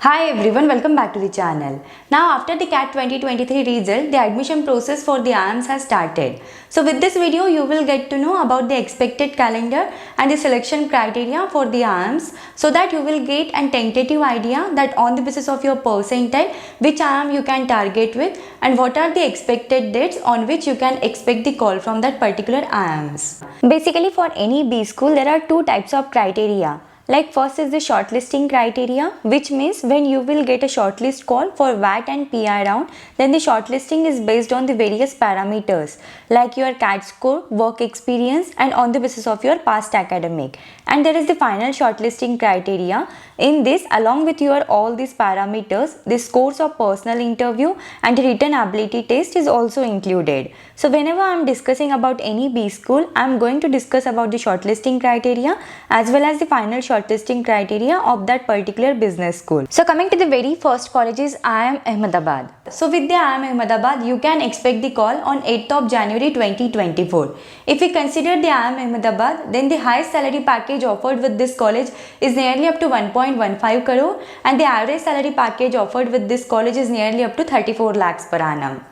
Hi everyone, welcome back to the channel. Now after the CAT 2023 result, the admission process for the IIMS has started. So with this video, you will get to know about the expected calendar and the selection criteria for the IIMS, so that you will get a tentative idea that on the basis of your percentile, which IIM you can target with and what are the expected dates on which you can expect the call from that particular IIMS. Basically for any B school, there are two types of criteria. Like first is the shortlisting criteria, which means when you will get a shortlist call for VAT and PI round, then the shortlisting is based on the various parameters like your CAT score, work experience and on the basis of your past academic. And there is the final shortlisting criteria. In this, along with your all these parameters, the scores of personal interview and the written ability test is also included. So whenever I am discussing about any B school, I am going to discuss about the shortlisting criteria as well as the final shortlisting criteria of that particular business school. So coming to the very first college is IIM Ahmedabad. So with the IIM Ahmedabad, you can expect the call on 8th of January 2024. If we consider the IIM Ahmedabad, then the highest salary package offered with this college is nearly up to 1.15 crore and the average salary package offered with this college is nearly up to 34 lakhs per annum.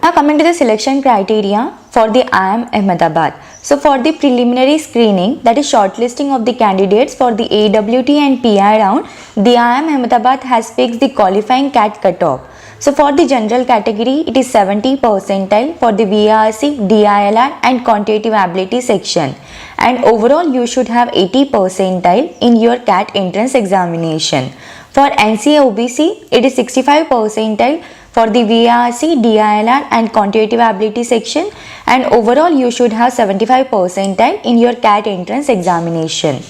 Now coming to the selection criteria for the IIM Ahmedabad. So for the preliminary screening, that is shortlisting of the candidates for the AWT and PI round, the IIM Ahmedabad has fixed the qualifying CAT cutoff. So for the general category, it is 70 percentile for the VRC, DILR and quantitative ability section. And overall, you should have 80 percentile in your CAT entrance examination. For NCA OBC, it is 65 percentile for the VRC, DILR and quantitative ability section, and overall you should have 75 percentile in your CAT entrance examination.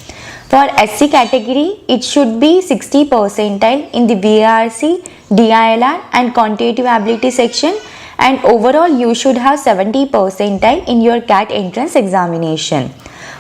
For SC category, it should be 60 percentile in the VRC, DILR and quantitative ability section, and overall you should have 70 percentile in your CAT entrance examination.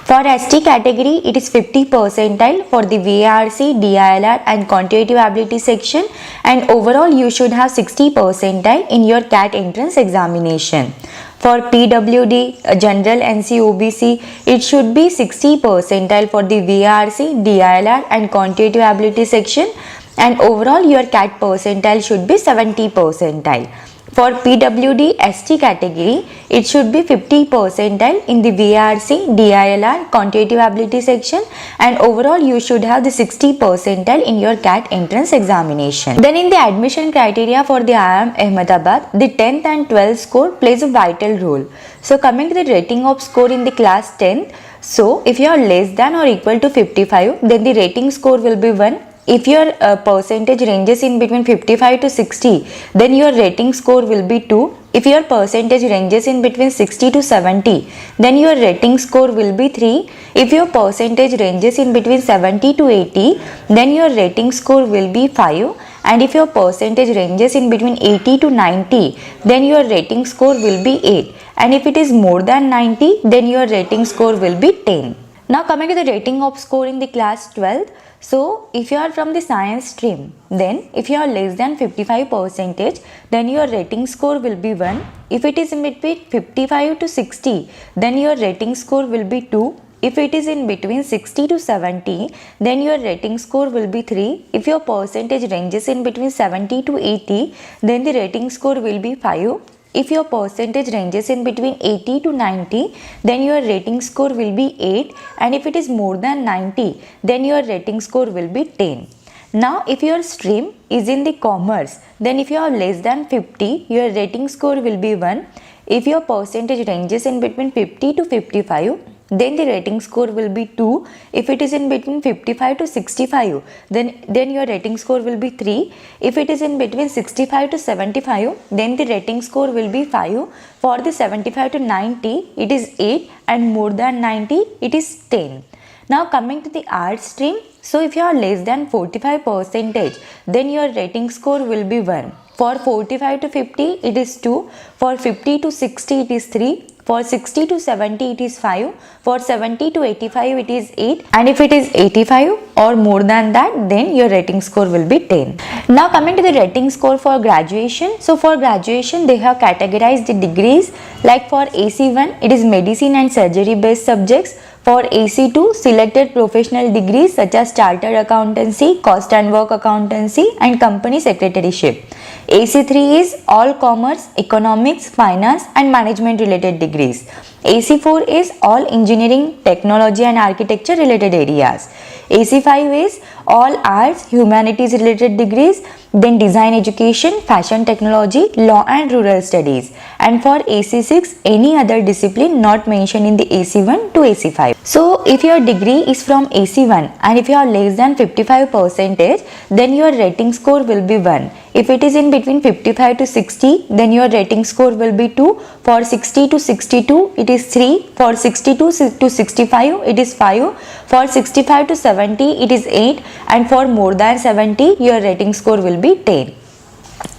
For ST category, it is 50 percentile for the VRC, DILR and quantitative ability section, and overall you should have 60 percentile in your CAT entrance examination. For PWD, General NC OBC, it should be 60 percentile for the VRC, DILR and quantitative ability section, and overall your CAT percentile should be 70 percentile. For PWD ST category, it should be 50 percentile in the VRC, DILR, quantitative ability section, and overall you should have the 60 percentile in your CAT entrance examination. Then in the admission criteria for the IIM Ahmedabad, the 10th and 12th score plays a vital role. So coming to the rating of score in the class 10th, so if you are less than or equal to 55, then the rating score will be 1. If your percentage ranges in between 55 to 60, then your rating score will be 2. If your percentage ranges in between 60 to 70, then your rating score will be 3. If your percentage ranges in between 70 to 80, then your rating score will be 5. And if your percentage ranges in between 80 to 90, then your rating score will be 8. And if it is more than 90, then your rating score will be 10. Now coming to the rating of score in the class 12th. So if you are from the science stream, then if you are less than 55 percentage, then your rating score will be 1. If it is in between 55 to 60, then your rating score will be 2. If it is in between 60 to 70, then your rating score will be 3. If your percentage ranges in between 70 to 80, then the rating score will be 5. If your percentage ranges in between 80 to 90, then your rating score will be 8, and if it is more than 90, then your rating score will be 10. Now if your stream is in the commerce, then if you are less than 50, your rating score will be 1. If your percentage ranges in between 50 to 55, then the rating score will be 2. If it is in between 55 to 65, then your rating score will be 3. If it is in between 65 to 75, then the rating score will be 5. For the 75 to 90, it is 8, and more than 90, it is 10. Now coming to the art stream, so if you are less than 45 percentage, then your rating score will be 1. For 45 to 50, it is 2. For 50 to 60, it is 3. For 60 to 70, it is 5. For 70 to 85, it is 8. And if it is 85 or more than that, then your rating score will be 10. Now coming to the rating score for graduation. So for graduation, they have categorized the degrees. Like for AC1, it is medicine and surgery based subjects. For AC2, selected professional degrees such as Chartered Accountancy, Cost and Work Accountancy and Company Secretaryship. AC3 is all commerce, economics, finance and management related degrees. AC4 is all engineering, technology and architecture related areas. AC5 is all arts, humanities related degrees, then design education, fashion technology, law and rural studies. And for AC6, any other discipline not mentioned in the AC1 to AC5. So if your degree is from AC1 and if you are less than 55%, then your rating score will be 1. If it is in between 55 to 60, then your rating score will be 2. For 60 to 62, it is 3. For 62 to 65, it is 5. For 65 to 70, it is 8. And for more than 70, your rating score will be 10.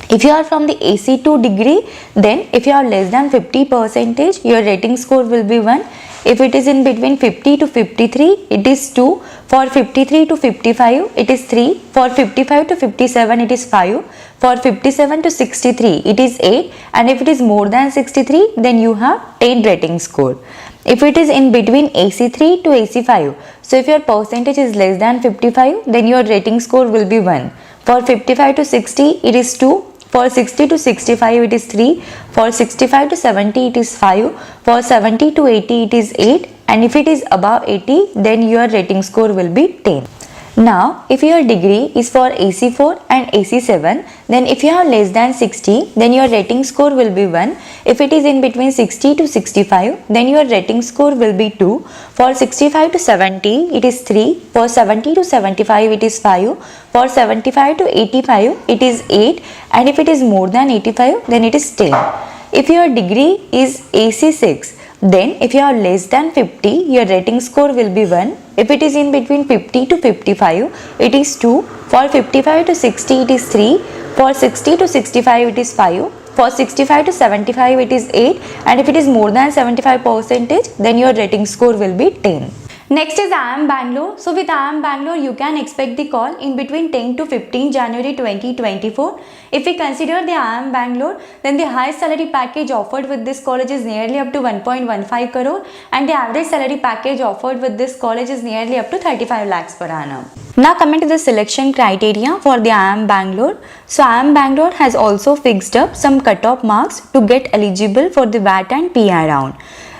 If you are from the AC2 degree, then if you are less than 50%, your rating score will be 1. If it is in between 50 to 53, it is 2. For 53 to 55, it is 3. For 55 to 57, it is 5. For 57 to 63, it is 8. And if it is more than 63, then you have 10 rating score. If it is in between AC3 to AC5, so if your percentage is less than 55, then your rating score will be 1. For 55 to 60, it is 2. For 60 to 65, it is 3. For 65 to 70, it is 5. For 70 to 80, it is 8. And if it is above 80, then your rating score will be 10. Now, if your degree is for AC4 and AC7, then if you have less than 60, then your rating score will be 1. If it is in between 60 to 65, then your rating score will be 2. For 65 to 70, it is 3. For 70 to 75, it is 5. For 75 to 85, it is 8. And if it is more than 85, then it is 10. If your degree is AC6, then if you are less than 50, your rating score will be 1. If it is in between 50 to 55, it is 2. For 55 to 60, it is 3. For 60 to 65, it is 5. For 65 to 75, it is 8. And if it is more than 75%, then your rating score will be 10. Next is IIM Bangalore. So with IIM Bangalore, you can expect the call in between 10 to 15 January 2024. If we consider the IIM Bangalore, then the highest salary package offered with this college is nearly up to 1.15 crore and the average salary package offered with this college is nearly up to 35 lakhs per annum. Now coming to the selection criteria for the IIM Bangalore. So IIM Bangalore has also fixed up some cutoff marks to get eligible for the VAT and PI round.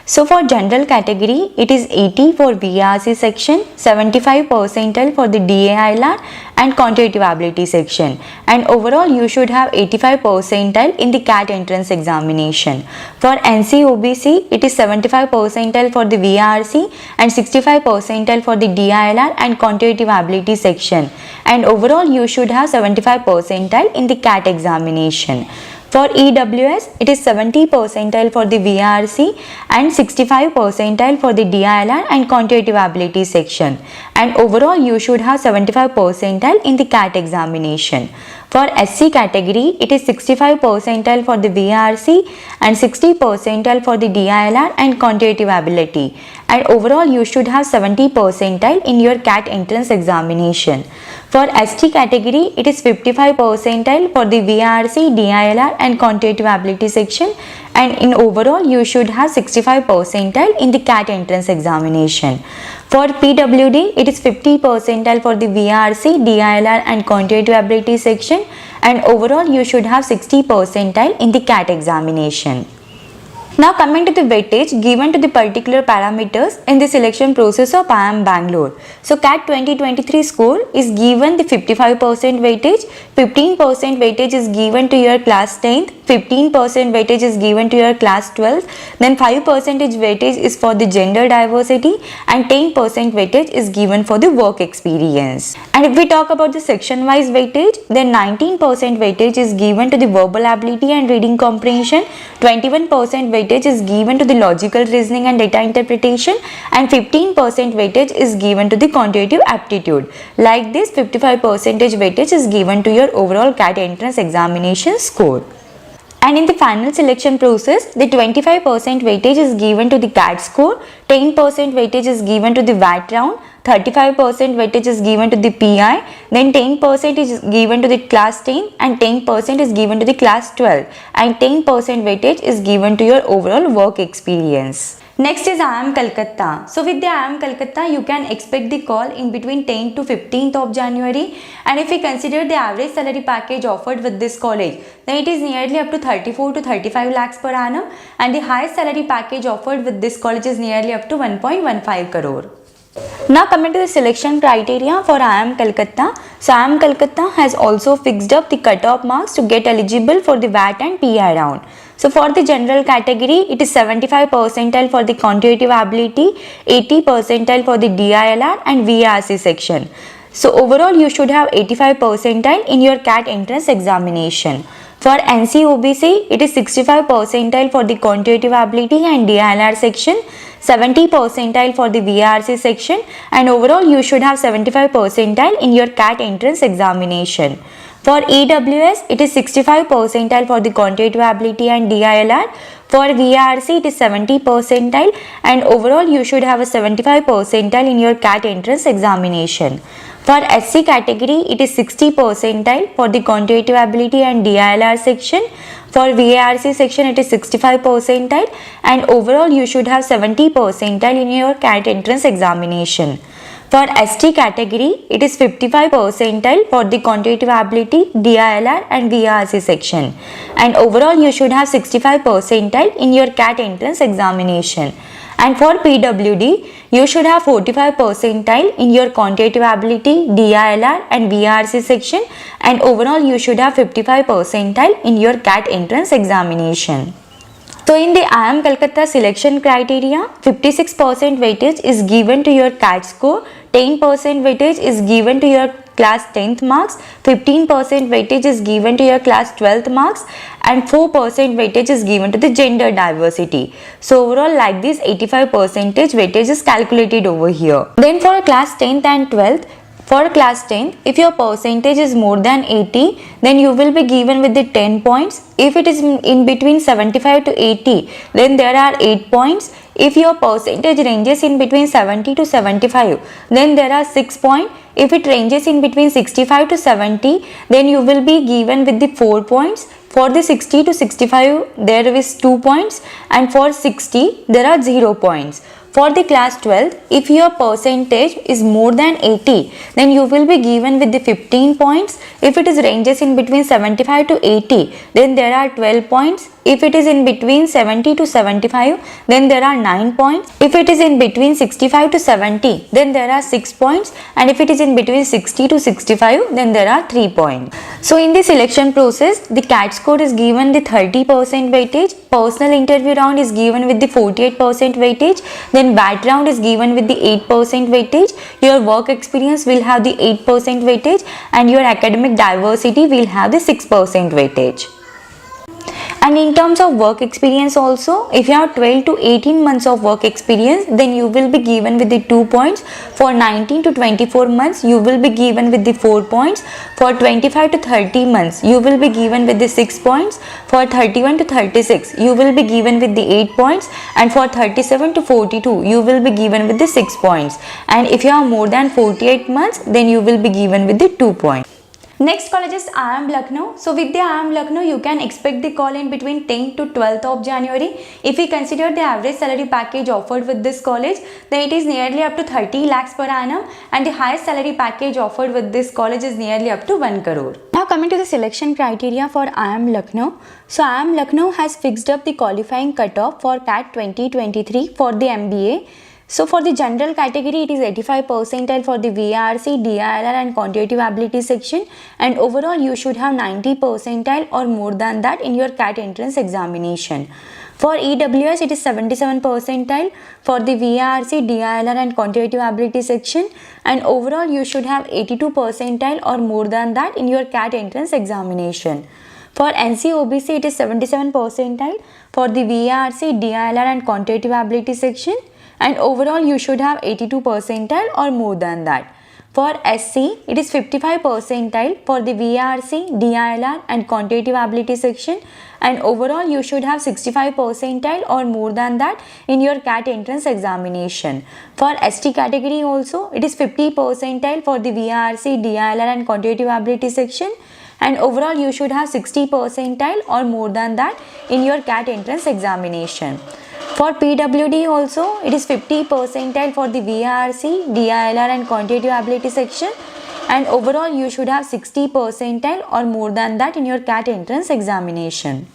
So for general category, it is 80 for VRC section, 75 percentile for the DAILR and quantitative ability section. And overall, you should have 85 percentile in the CAT entrance examination. For NC-OBC, it is 75 percentile for the VRC and 65 percentile for the DAILR and quantitative ability section. And overall, you should have 75 percentile in the CAT examination. For EWS, it is 70 percentile for the VRC and 65 percentile for the DILR and quantitative ability section. And overall, you should have 75 percentile in the CAT examination. For SC category, it is 65 percentile for the VRC and 60 percentile for the DILR and quantitative ability. And overall, you should have 70 percentile in your CAT entrance examination. For ST category, it is 55 percentile for the VRC, DILR and quantitative ability section. And in overall, you should have 65 percentile in the CAT entrance examination. For PWD, it is 50 percentile for the VRC, DILR and quantitative ability section. And overall, you should have 60 percentile in the CAT examination. Now coming to the weightage given to the particular parameters in the selection process of IIM Bangalore. So CAT 2023 score is given the 55% weightage, 15% weightage is given to your class 10th, 15% weightage is given to your class 12th, then 5% weightage is for the gender diversity and 10% weightage is given for the work experience. And if we talk about the section wise weightage, then 19% weightage is given to the verbal ability and reading comprehension, 21% weightage is given to the logical reasoning and data interpretation, and 15% weightage is given to the quantitative aptitude. Like this, 55% weightage is given to your overall CAT entrance examination score. And in the final selection process, the 25% weightage is given to the CAT score, 10% weightage is given to the VAT round, 35% weightage is given to the PI, then 10% is given to the class 10 and 10% is given to the class 12 and 10% weightage is given to your overall work experience. Next is IIM Calcutta. So with the IIM Calcutta, you can expect the call in between 10th to 15th of January. And if we consider the average salary package offered with this college, then it is nearly up to 34 to 35 lakhs per annum. And the highest salary package offered with this college is nearly up to 1.15 crore. Now coming to the selection criteria for IIM Calcutta. So IIM Calcutta has also fixed up the cutoff marks to get eligible for the VAT and PI round. So for the general category, it is 75 percentile for the quantitative ability, 80 percentile for the DILR and VRC section. So overall you should have 85 percentile in your CAT entrance examination. For NC-OBC, it is 65 percentile for the quantitative ability and DILR section, 70 percentile for the VRC section, and overall you should have 75 percentile in your CAT entrance examination. For EWS, it is 65 percentile for the quantitative ability and DILR. For VRC, it is 70 percentile, and overall you should have a 75 percentile in your CAT entrance examination. For SC category, it is 60 percentile for the quantitative ability and DILR section. For VARC section, it is 65 percentile, and overall you should have 70 percentile in your CAT entrance examination. For ST category, it is 55 percentile for the quantitative ability, DILR and VRC section. And overall you should have 65 percentile in your CAT entrance examination. And for PWD, you should have 45 percentile in your quantitative ability, DILR and VRC section, and overall you should have 55 percentile in your CAT entrance examination. So in the IIM Calcutta selection criteria, 56% weightage is given to your CAT score, 10% weightage is given to your class 10th marks, 15% weightage is given to your class 12th marks, and 4% weightage is given to the gender diversity. So overall like this 85% weightage is calculated over here. Then for class 10th and 12th, for class 10th, if your percentage is more than 80, then you will be given with the 10 points. If it is in between 75 to 80, then there are 8 points. If your percentage ranges in between 70 to 75, then there are 6 points. If it ranges in between 65 to 70, then you will be given with the 4 points. For the 60 to 65, there is 2 points, and for 60, there are 0 points. For the class 12, if your percentage is more than 80, then you will be given with the 15 points. If it is ranges in between 75 to 80, then there are 12 points. If it is in between 70 to 75, then there are 9 points. If it is in between 65 to 70, then there are 6 points. And if it is in between 60 to 65, then there are 3 points. So in the selection process, the CAT score is given the 30% weightage, personal interview round is given with the 48% weightage, then BAT round is given with the 8% weightage, your work experience will have the 8% weightage, and your academic diversity will have the 6% weightage. And in terms of work experience also, if you have 12 to 18 months of work experience, then you will be given with the 2 points. For 19 to 24 months, you will be given with the 4 points. For 25 to 30 months, you will be given with the 6 points. For 31 to 36, you will be given with the 8 points. And for 37 to 42, you will be given with the 6 points. And if you have more than 48 months, then you will be given with the 2 points. Next college is IIM Lucknow. So with the IIM Lucknow, you can expect the call in between 10th to 12th of January. If we consider the average salary package offered with this college, then it is nearly up to 30 lakhs per annum, and the highest salary package offered with this college is nearly up to 1 crore. Now coming to the selection criteria for IIM Lucknow. So IIM Lucknow has fixed up the qualifying cutoff for CAT 2023 for the MBA. So for the general category, it is 85 percentile for the VRC, DILR and quantitative ability section, and overall you should have 90 percentile or more than that in your CAT entrance examination. For EWS, it is 77 percentile for the VRC, DILR and quantitative ability section, and overall you should have 82 percentile or more than that in your CAT entrance examination. For NC-OBC, it is 77 percentile for the VRC, DILR and quantitative ability section, and overall you should have 82 percentile or more than that. For SC, it is 55 percentile for the VRC, DILR and quantitative ability section, and overall you should have 65 percentile or more than that in your CAT entrance examination. For ST category also, it is 50 percentile for the VRC, DILR and quantitative ability section, and overall you should have 60 percentile or more than that in your CAT entrance examination. For PWD also, it is 50 percentile for the VRC, DILR and quantitative ability section, and overall you should have 60 percentile or more than that in your CAT entrance examination.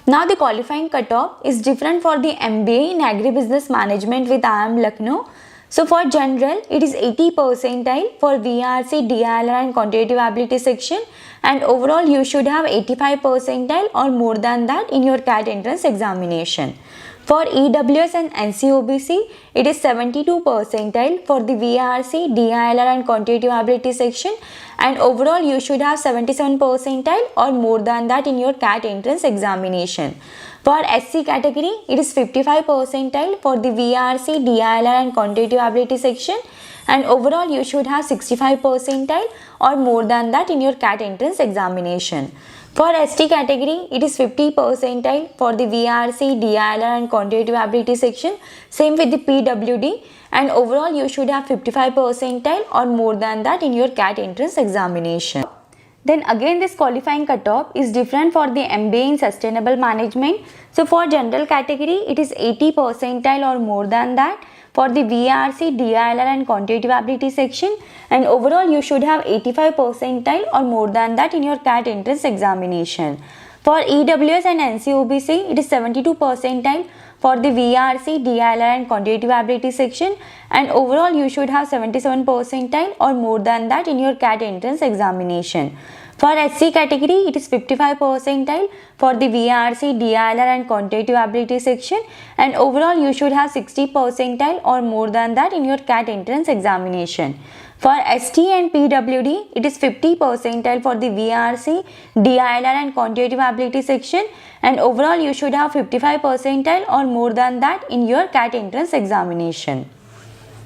Now the qualifying cutoff is different for the MBA in Agribusiness Management with IIM Lucknow. So for general, it is 80 percentile for VRC, DILR and quantitative ability section, and overall you should have 85 percentile or more than that in your CAT entrance examination. For EWS and NCOBC, it is 72 percentile for the VRC, DILR and quantitative ability section, and overall you should have 77 percentile or more than that in your CAT entrance examination. For SC category, it is 55 percentile for the VRC, DILR and quantitative ability section, and overall you should have 65 percentile or more than that in your CAT entrance examination. For ST category, it is 50 percentile for the VRC, DILR and quantitative ability section, same with the PWD, and overall you should have 55 percentile or more than that in your CAT entrance examination. Then again this qualifying cutoff is different for the MBA in Sustainable Management. So for general category, it is 80 percentile or more than that for the VRC, DILR and quantitative ability section, and overall you should have 85 percentile or more than that in your CAT entrance examination. For EWS and NCOBC, it is 72 percentile for the VRC, DILR and quantitative ability section, and overall you should have 77 percentile or more than that in your CAT entrance examination. For SC category, it is 55 percentile for the VRC, DILR and quantitative ability section, and overall you should have 60 percentile or more than that in your CAT entrance examination. For ST and PWD, it is 50 percentile for the VRC, DILR and quantitative ability section, and overall you should have 55 percentile or more than that in your CAT entrance examination.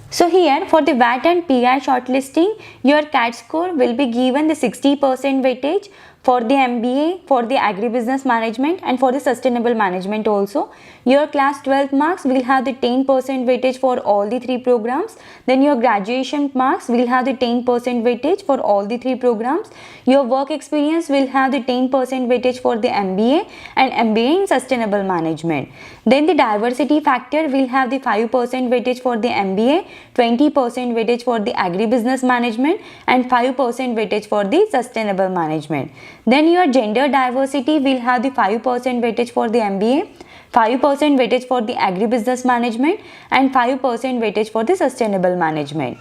So here for the VAT and PI shortlisting, your CAT score will be given the 60% weightage for the MBA, for the Agribusiness Management and for the Sustainable Management also. Your class 12 marks will have the 10% weightage for all the three programs. Then your graduation marks will have the 10% weightage for all the three programs. Your work experience will have the 10% weightage for the MBA and MBA in Sustainable Management. Then the diversity factor will have the 5% weightage for the MBA, 20% weightage for the Agribusiness Management and 5% weightage for the Sustainable Management. Then your gender diversity will have the 5% weightage for the MBA, 5% weightage for the Agribusiness Management and 5% weightage for the Sustainable Management.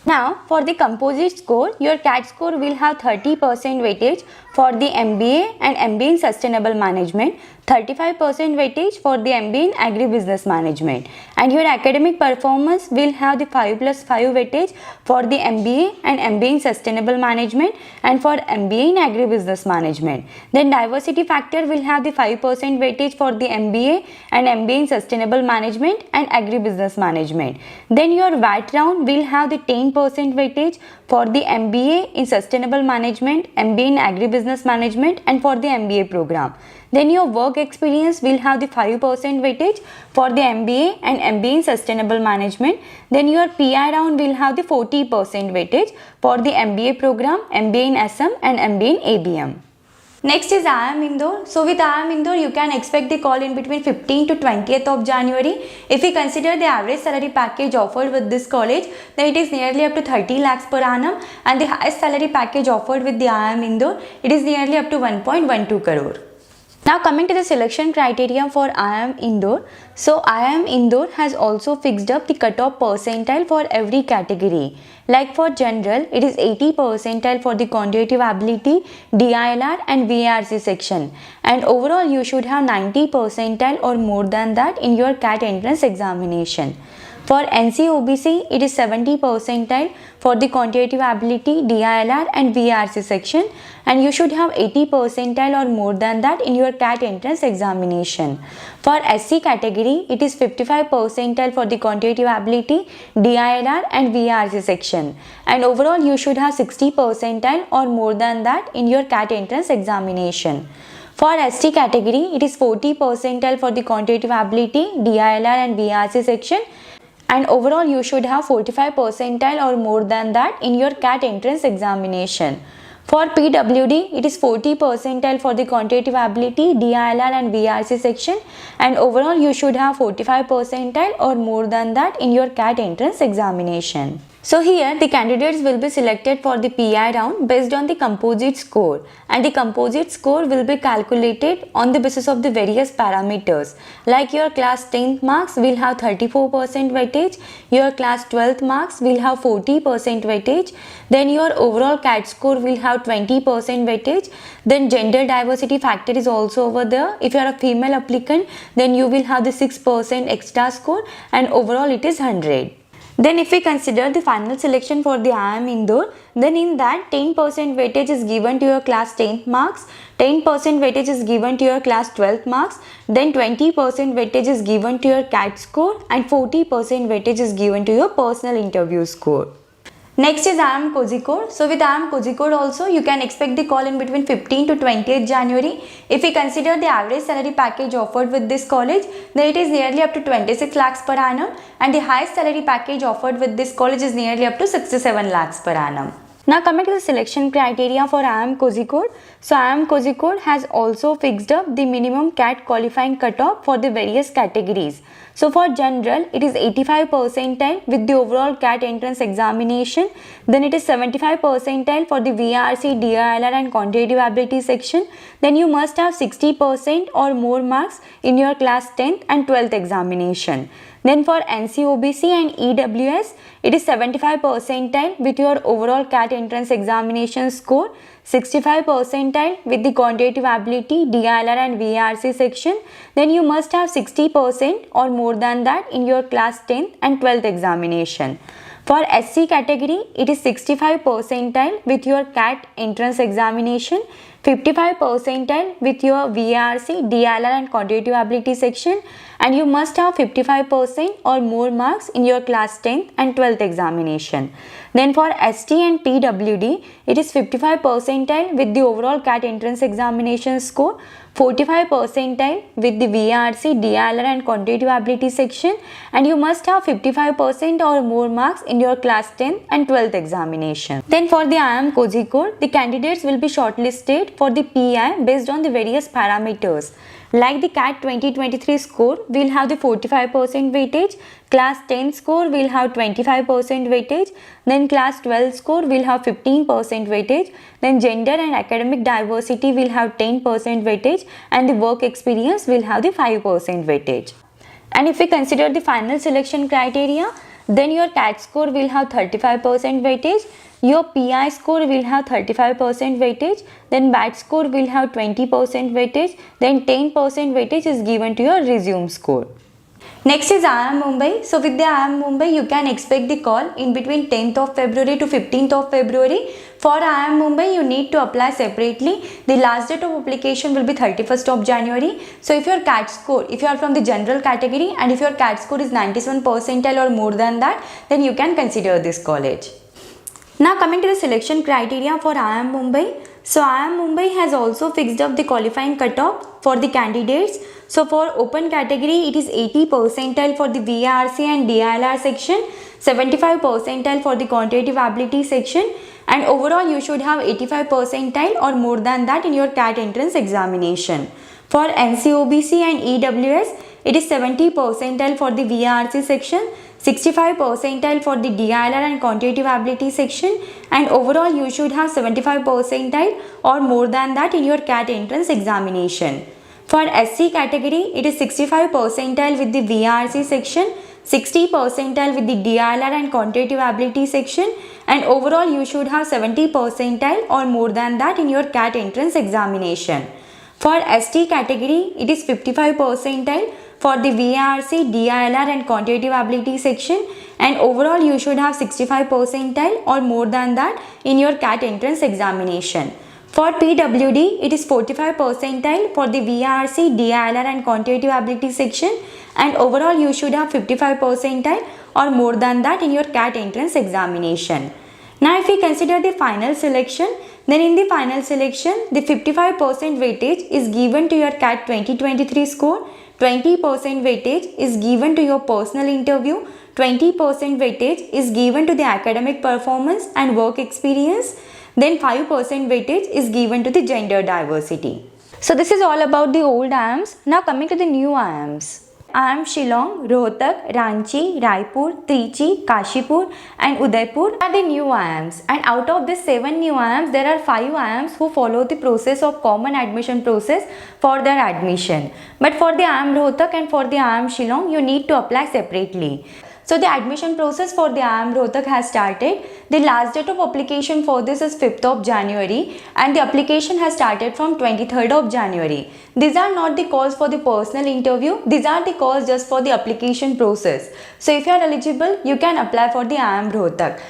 Now for the composite score, your CAT score will have 30% weightage for the MBA and MBA in Sustainable Management, 35% weightage for the MBA in Agribusiness Management, and your academic performance will have the 5+5 weightage for the MBA and MBA in Sustainable Management and for MBA in Agribusiness Management. Then diversity factor will have the 5% weightage for the MBA and MBA in Sustainable Management and Agribusiness Management. Then your VAT round will have the 10% weightage for the MBA in Sustainable Management, MBA in Agribusiness Management and for the MBA program. Then your work experience will have the 5% weightage for the MBA and MBA in Sustainable Management. Then your PI round will have the 40% weightage for the MBA program, MBA in SM and MBA in ABM. Next is IIM Indore. So with IIM Indore, you can expect the call in between 15th to 20th of January. If we consider the average salary package offered with this college, then it is nearly up to 30 lakhs per annum, and the highest salary package offered with the IIM Indore, it is nearly up to 1.12 crore. Now coming to the selection criteria for IIM Indore. So IIM Indore has also fixed up the cutoff percentile for every category. Like for general, it is 80 percentile for the quantitative ability, DILR and VRC section. And overall you should have 90 percentile or more than that in your CAT entrance examination. For NCOBC, it is 70 percentile for the quantitative ability, DILR and VRC section, and you should have 80 percentile or more than that in your CAT entrance examination. For SC category, it is 55 percentile for the quantitative ability, DILR and VRC section, and overall you should have 60 percentile or more than that in your CAT entrance examination. For ST category, it is 40 percentile for the quantitative ability, DILR and VRC section, and overall you should have 45 percentile or more than that in your CAT entrance examination. For PWD, it is 40 percentile for the quantitative ability, DILR and VRC section, and overall you should have 45 percentile or more than that in your CAT entrance examination. So here the candidates will be selected for the PI round based on the composite score, and the composite score will be calculated on the basis of the various parameters, like your class 10th marks will have 34% weightage, your class 12th marks will have 40% weightage, then your overall CAT score will have 20% weightage, then gender diversity factor is also over there. If you are a female applicant, then you will have the 6% extra score, and overall it is 100. Then if we consider the final selection for the IIM Indore, then in that 10% weightage is given to your class 10th marks, 10% weightage is given to your class 12th marks, then 20% weightage is given to your CAT score, and 40% weightage is given to your personal interview score. Next is IIM Kozhikode. So with IIM Kozhikode also you can expect the call in between 15 to 28 January. If we consider the average salary package offered with this college, then it is nearly up to 26 lakhs per annum, and the highest salary package offered with this college is nearly up to 67 lakhs per annum. Now coming to the selection criteria for IIM Kozhikode. So IIM Kozhikode has also fixed up the minimum CAT qualifying cutoff for the various categories. So for general, it is 85 percentile with the overall CAT entrance examination. Then it is 75 percentile for the VRC, DILR and quantitative ability section. Then you must have 60% or more marks in your class 10th and 12th examination. Then for NCOBC and EWS, it is 75 percentile with your overall CAT entrance examination score, 65 percentile with the quantitative ability, DILR and VRC section. Then you must have 60% or more than that in your class 10th and 12th examination. For SC category, it is 65 percentile with your CAT entrance examination, 55 percentile with your VRC, DILR and quantitative ability section, and you must have 55% or more marks in your class 10th and 12th examination. Then for ST and PWD, it is 55 percentile with the overall CAT entrance examination score, 45 percentile with the VRC, DILR and quantitative ability section, and you must have 55% or more marks in your class 10th and 12th examination. Then for the IIM Kozhikode, the candidates will be shortlisted for the PI based on the various parameters. Like the CAT 2023 score will have the 45% weightage, class 10 score will have 25% weightage, then class 12 score will have 15% weightage, then gender and academic diversity will have 10% weightage, and the work experience will have the 5% weightage. And if we consider the final selection criteria, then your CAT score will have 35% weightage, your PI score will have 35% weightage, then BAT score will have 20% weightage, then 10% weightage is given to your resume score. Next is IIM Mumbai. So with the IIM Mumbai, you can expect the call in between 10th of February to 15th of February. For IIM Mumbai, you need to apply separately. The last date of application will be 31st of January. So if your CAT score, if you are from the general category and if your CAT score is 97 percentile or more than that, then you can consider this college. Now coming to the selection criteria for IIM Mumbai. So IIM Mumbai has also fixed up the qualifying cutoff for the candidates. So for open category, it is 80 percentile for the VRC and DILR section, 75 percentile for the quantitative ability section, and overall you should have 85 percentile or more than that in your CAT entrance examination. For NCOBC and EWS, it is 70 percentile for the VRC section, 65 percentile for the DILR and quantitative ability section, and overall you should have 75 percentile or more than that in your CAT entrance examination. For SC category, it is 65 percentile with the VRC section, 60 percentile with the DILR and quantitative ability section, and overall you should have 70 percentile or more than that in your CAT entrance examination. For ST category, it is 55 percentile for the VRC, DILR and quantitative ability section, and overall you should have 65 percentile or more than that in your CAT entrance examination. For PWD, it is 45 percentile for the VRC, DILR and quantitative ability section, and overall you should have 55 percentile or more than that in your CAT entrance examination. Now if we consider the final selection, then in the final selection, the 55% weightage is given to your CAT 2023 score, 20% weightage is given to your personal interview, 20% weightage is given to the academic performance and work experience. Then 5% weightage is given to the gender diversity. So this is all about the old IIMs. Now coming to the new IIMs. IIM Shillong, Rohtak, Ranchi, Raipur, Trichy, Kashipur and Udaipur are the new IIMs, and out of these 7 new IIMs there are 5 IIMs who follow the process of common admission process for their admission. But for the IIM Rohtak and for the IIM Shillong you need to apply separately. So the admission process for the IIM Rohtak has started. The last date of application for this is 5th of January and the application has started from 23rd of January. These are not the calls for the personal interview. These are the calls just for the application process. So if you are eligible, you can apply for the IIM Rohtak.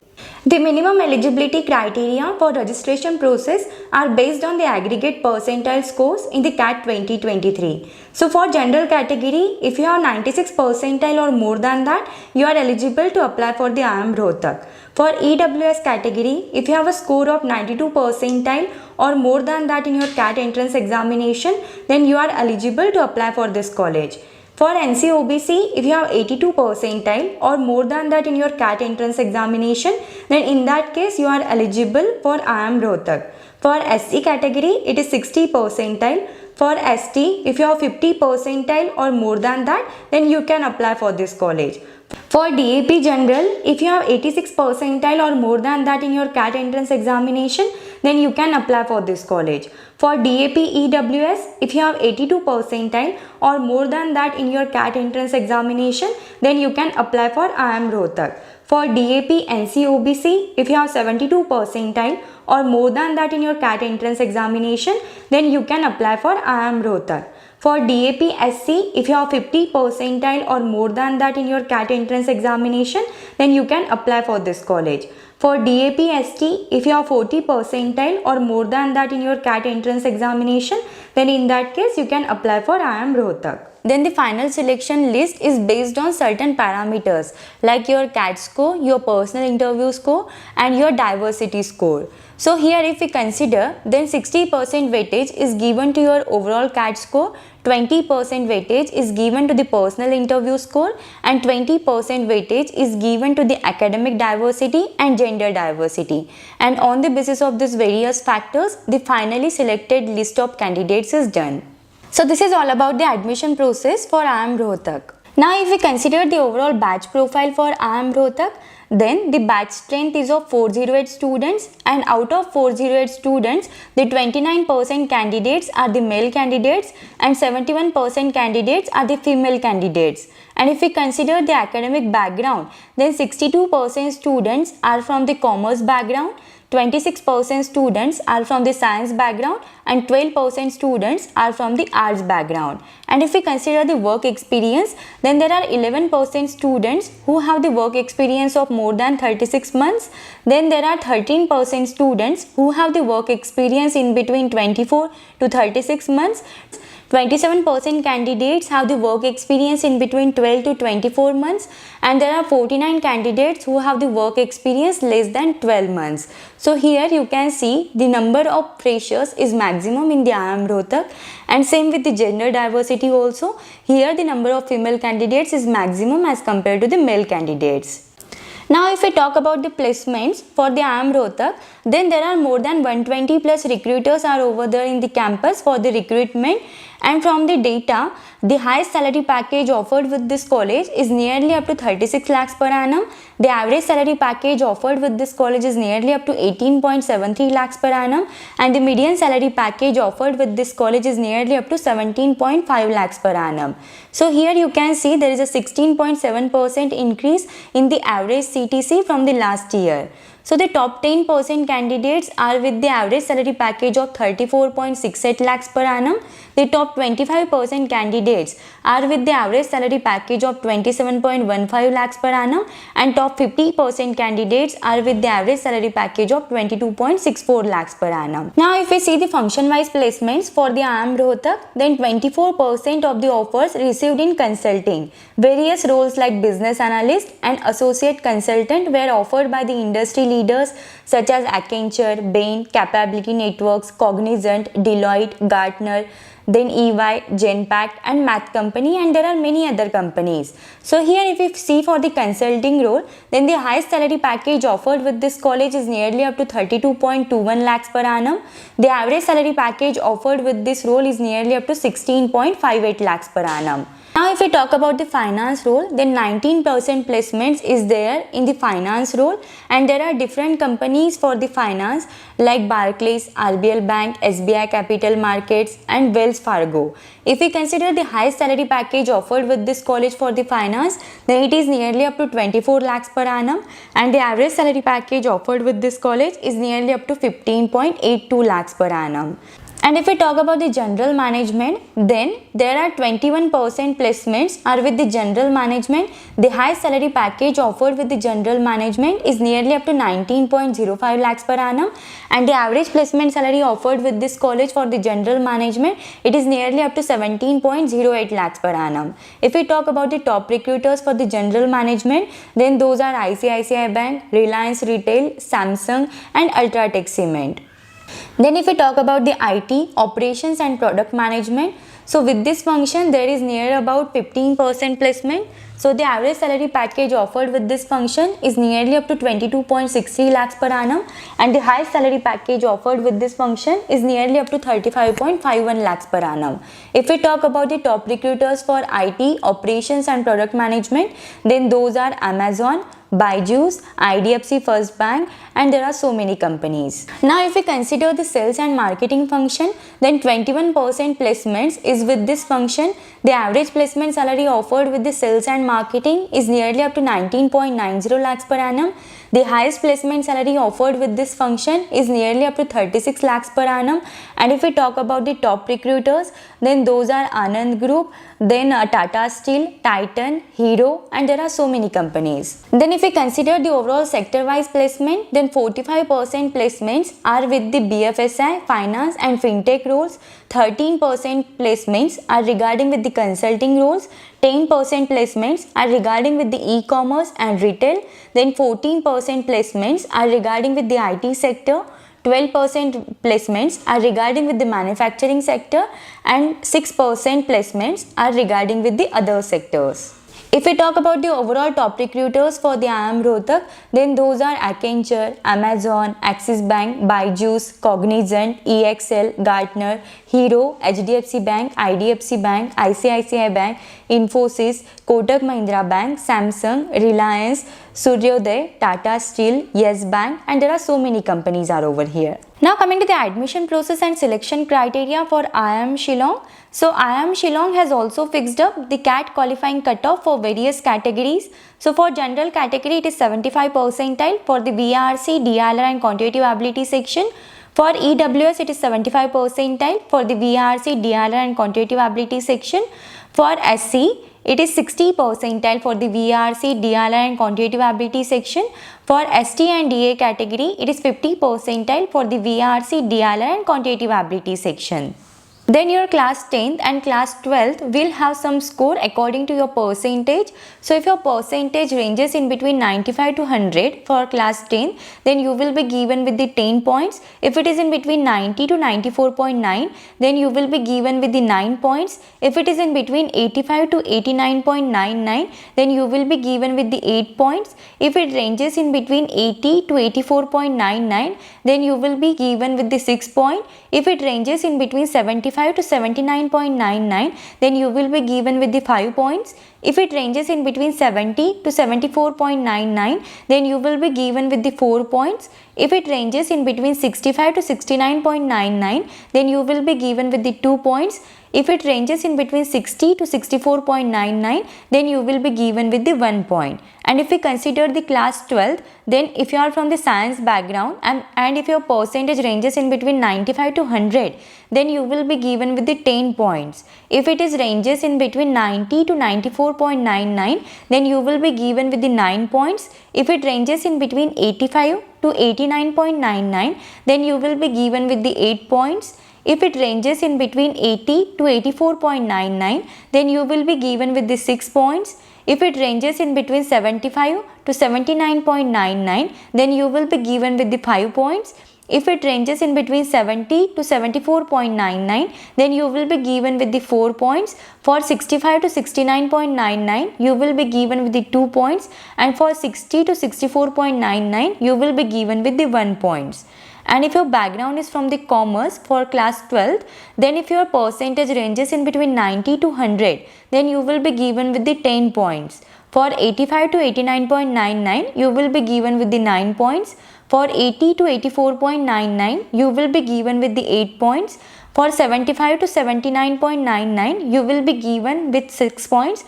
The minimum eligibility criteria for registration process are based on the aggregate percentile scores in the CAT 2023. So for general category, if you have 96 percentile or more than that, you are eligible to apply for the IIM Rohtak. For EWS category, if you have a score of 92 percentile or more than that in your CAT entrance examination, then you are eligible to apply for this college. For NC-OBC, if you have 82 percentile or more than that in your CAT entrance examination, then in that case you are eligible for IIM Rohtak. For SC category, it is 60 percentile. For ST, if you have 50 percentile or more than that, then you can apply for this college. For DAP General, if you have 86 percentile or more than that in your CAT entrance examination, then you can apply for this college. For DAP EWS, if you have 82 percentile or more than that in your CAT entrance examination, then you can apply for IIM Rohtak. For DAP NC-OBC, if you have 72 percentile or more than that in your CAT entrance examination, then you can apply for IIM Rohtak. For DAP SC, if you have 50 percentile or more than that in your CAT entrance examination, then you can apply for this college. For DAP ST, if you have 40 percentile or more than that in your CAT entrance examination, then in that case you can apply for IIM Rohtak. Then the final selection list is based on certain parameters like your CAT score, your personal interview score and your diversity score. So here if we consider, then 60% weightage is given to your overall CAT score, 20% weightage is given to the personal interview score and 20% weightage is given to the academic diversity and gender diversity. And on the basis of these various factors, the finally selected list of candidates is done. So this is all about the admission process for IIM Rohtak. Now if we consider the overall batch profile for IIM Rohtak, then the batch strength is of 408 students, and out of 408 students, the 29% candidates are the male candidates and 71% candidates are the female candidates. And if we consider the academic background, then 62% students are from the commerce background, 26% students are from the science background and 12% students are from the arts background. And if we consider the work experience, then there are 11% students who have the work experience of more than 36 months. Then there are 13% students who have the work experience in between 24 to 36 months. 27% candidates have the work experience in between 12 to 24 months and there are 49 candidates who have the work experience less than 12 months. So here you can see the number of freshers is maximum in the IIM Rohtak, and same with the gender diversity also. Here the number of female candidates is maximum as compared to the male candidates. Now if we talk about the placements for the IIM Rohtak, then there are more than 120 plus recruiters are over there in the campus for the recruitment, and from the data, the highest salary package offered with this college is nearly up to 36 lakhs per annum. The average salary package offered with this college is nearly up to 18.73 lakhs per annum, and the median salary package offered with this college is nearly up to 17.5 lakhs per annum. So here you can see there is a 16.7% increase in the average CTC from the last year. So the top 10% candidates are with the average salary package of 34.68 lakhs per annum. The top 25% candidates are with the average salary package of 27.15 lakhs per annum, and top 50% candidates are with the average salary package of 22.64 lakhs per annum. Now if we see the function wise placements for the IIM Rohtak, then 24% of the offers received in consulting. Various roles like business analyst and associate consultant were offered by the industry leaders such as Accenture, Bain, Capability Networks, Cognizant, Deloitte, Gartner, then EY, Genpact and Math Company, and there are many other companies. So here if we see for the consulting role, then the highest salary package offered with this college is nearly up to 32.21 lakhs per annum. The average salary package offered with this role is nearly up to 16.58 lakhs per annum. Now if we talk about the finance role, then 19% placements is there in the finance role, and there are different companies for the finance like Barclays, RBL Bank, SBI Capital Markets and Wells Fargo. If we consider the highest salary package offered with this college for the finance, then it is nearly up to 24 lakhs per annum, and the average salary package offered with this college is nearly up to 15.82 lakhs per annum. And if we talk about the general management, then there are 21% placements are with the general management. The highest salary package offered with the general management is nearly up to 19.05 lakhs per annum, and the average placement salary offered with this college for the general management, it is nearly up to 17.08 lakhs per annum. If we talk about the top recruiters for the general management, then those are ICICI Bank, Reliance Retail, Samsung and Ultratech Cement. Then if we talk about the IT, operations and product management, so with this function there is near about 15% placement. So the average salary package offered with this function is nearly up to 22.63 lakhs per annum, and the highest salary package offered with this function is nearly up to 35.51 lakhs per annum. If we talk about the top recruiters for IT, operations and product management, then those are Amazon, Byju's, IDFC First Bank, and there are so many companies. Now if we consider the sales and marketing function, then 21% placements is with this function. The average placement salary offered with the sales and marketing is nearly up to 19.90 lakhs per annum. The highest placement salary offered with this function is nearly up to 36 lakhs per annum. And if we talk about the top recruiters, then those are Anand Group, then Tata Steel, Titan, Hero, and there are so many companies. Then if we consider the overall sector-wise placement, then 45% placements are with the BFSI, finance and fintech roles, 13% placements are regarding with the consulting roles, 10% placements are regarding with the e-commerce and retail, then 14% placements are regarding with the IT sector, 12% placements are regarding with the manufacturing sector, and 6% placements are regarding with the other sectors. If we talk about the overall top recruiters for the IIM Rohtak, then those are Accenture, Amazon, Axis Bank, Byju's, Cognizant, EXL, Gartner, Hero, HDFC Bank, IDFC Bank, ICICI Bank, Infosys, Kotak Mahindra Bank, Samsung, Reliance, Suryodaya, Tata Steel, Yes Bank, and there are so many companies are over here. Now coming to the admission process and selection criteria for IIM Shillong. So IIM Shillong has also fixed up the CAT qualifying cutoff for various categories. So for general category it is 75 percentile for the VRC, DLR and quantitative ability section. For EWS it is 75 percentile for the VRC, DLR and quantitative ability section. For SC it is 60 percentile for the VRC, DLR and quantitative ability section. For ST and DA category it is 50 percentile for the VRC, DLR and quantitative ability section. Then your class 10th and class 12th will have some score according to your percentage. So if your percentage ranges in between 95 to 100 for class 10, then you will be given with the 10 points. If it is in between 90 to 94.9, then you will be given with the 9 points. If it is in between 85 to 89.99, then you will be given with the 8 points. If it ranges in between 80 to 84.99, then you will be given with the 6 points. If it ranges in between 75 to 79.99, then you will be given with the 5 points. If it ranges in between 70 to 74.99, then you will be given with the 4 points. If it ranges in between 65 to 69.99, then you will be given with the 2 points. If it ranges in between 60 to 64.99, then you will be given with the 1 point. And if we consider the class 12th, then if you are from the science background and if your percentage ranges in between 95 to 100, then you will be given with the 10 points. If it is ranges in between 90 to 94.99, then you will be given with the 9 points. If it ranges in between 85 to 89.99, then you will be given with the 8 points. If it ranges in between 80 to 84.99, then you will be given with the 6 points. If it ranges in between 75 to 79.99, then you will be given with the 5 points. If it ranges in between 70 to 74.99, then you will be given with the 4 points. For 65 to 69.99, you will be given with the 2 points, and for 60 to 64.99, you will be given with the 1 points. And if your background is from the commerce for class 12th, then if your percentage ranges in between 90 to 100, then you will be given with the 10 points. For 85 to 89.99, you will be given with the 9 points. For 80 to 84.99, you will be given with the 8 points. For 75 to 79.99, you will be given with 6 points.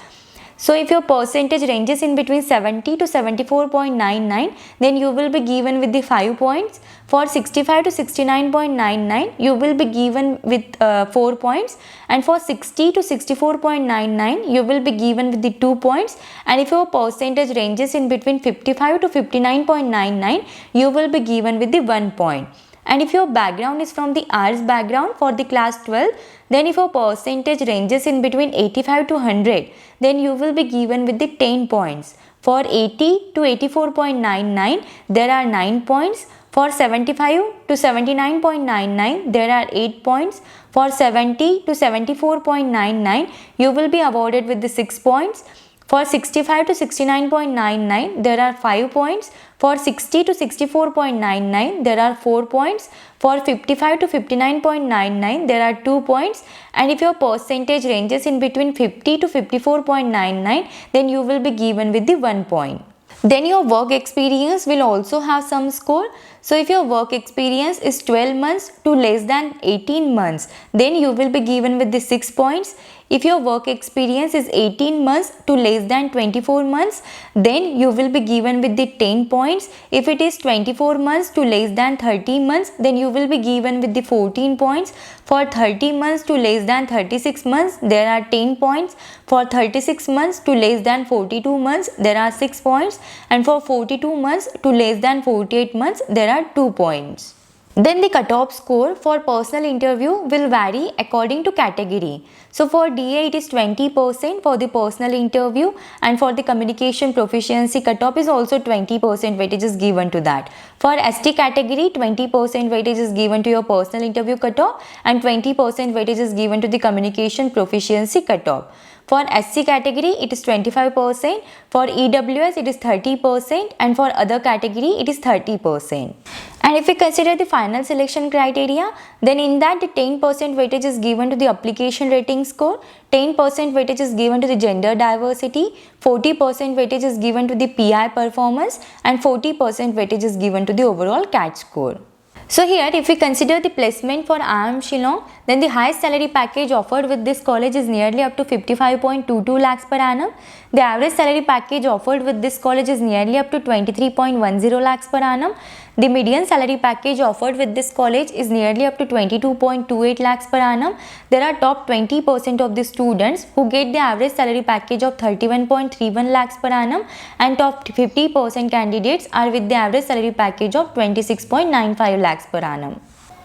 So if your percentage ranges in between 70 to 74.99, then you will be given with the 5 points. For 65 to 69.99, you will be given with 4 points, and for 60 to 64.99, you will be given with the 2 points. And if your percentage ranges in between 55 to 59.99, you will be given with the 1 point. And if your background is from the arts background for the class 12, then if your percentage ranges in between 85 to 100, then you will be given with the 10 points. For 80 to 84.99, there are 9 points. For 75 to 79.99, there are 8 points. For 70 to 74.99, you will be awarded with the 6 points. For 65 to 69.99, there are 5 points. For 60 to 64.99, there are 4 points. For 55 to 59.99, there are 2 points. And if your percentage ranges in between 50 to 54.99, then you will be given with the 1 point. Then your work experience will also have some score. So if your work experience is 12 months to less than 18 months, then you will be given with the 6 points. If your work experience is 18 months to less than 24 months, then you will be given with the 10 points. If it is 24 months to less than 30 months, then you will be given with the 14 points. For 30 months to less than 36 months, there are 10 points. For 36 months to less than 42 months, there are 6 points. And for 42 months to less than 48 months, there are 2 points. Then the cutoff score for personal interview will vary according to category. So for DA it is 20% for the personal interview, and for the communication proficiency cutoff is also 20% weightage is given to that. For ST category 20% weightage is given to your personal interview cutoff, and 20% weightage is given to the communication proficiency cutoff. For SC category it is 25%, for EWS it is 30%, and for other category it is 30%. And if we consider the final selection criteria, then in that the 10% weightage is given to the application rating score, 10% weightage is given to the gender diversity, 40% weightage is given to the PI performance, and 40% weightage is given to the overall CAT score. So here if we consider the placement for IIM Shillong, then the highest salary package offered with this college is nearly up to 55.22 lakhs per annum. The average salary package offered with this college is nearly up to 23.10 lakhs per annum. The median salary package offered with this college is nearly up to 22.28 lakhs per annum. There are top 20% of the students who get the average salary package of 31.31 lakhs per annum, and top 50% candidates are with the average salary package of 26.95 lakhs per annum.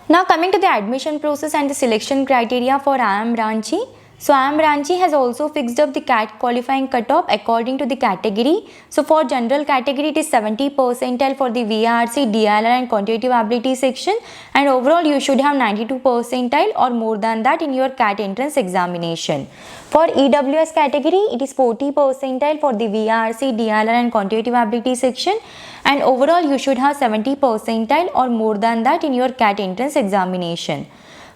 Now coming to the admission process and the selection criteria for IIM Ranchi. So IIM Ranchi has also fixed up the CAT qualifying cutoff according to the category. So for general category it is 70 percentile for the VRC, DLR and quantitative ability section, and overall you should have 92 percentile or more than that in your CAT entrance examination. For EWS category it is 40 percentile for the VRC, DLR and quantitative ability section, and overall you should have 70 percentile or more than that in your CAT entrance examination.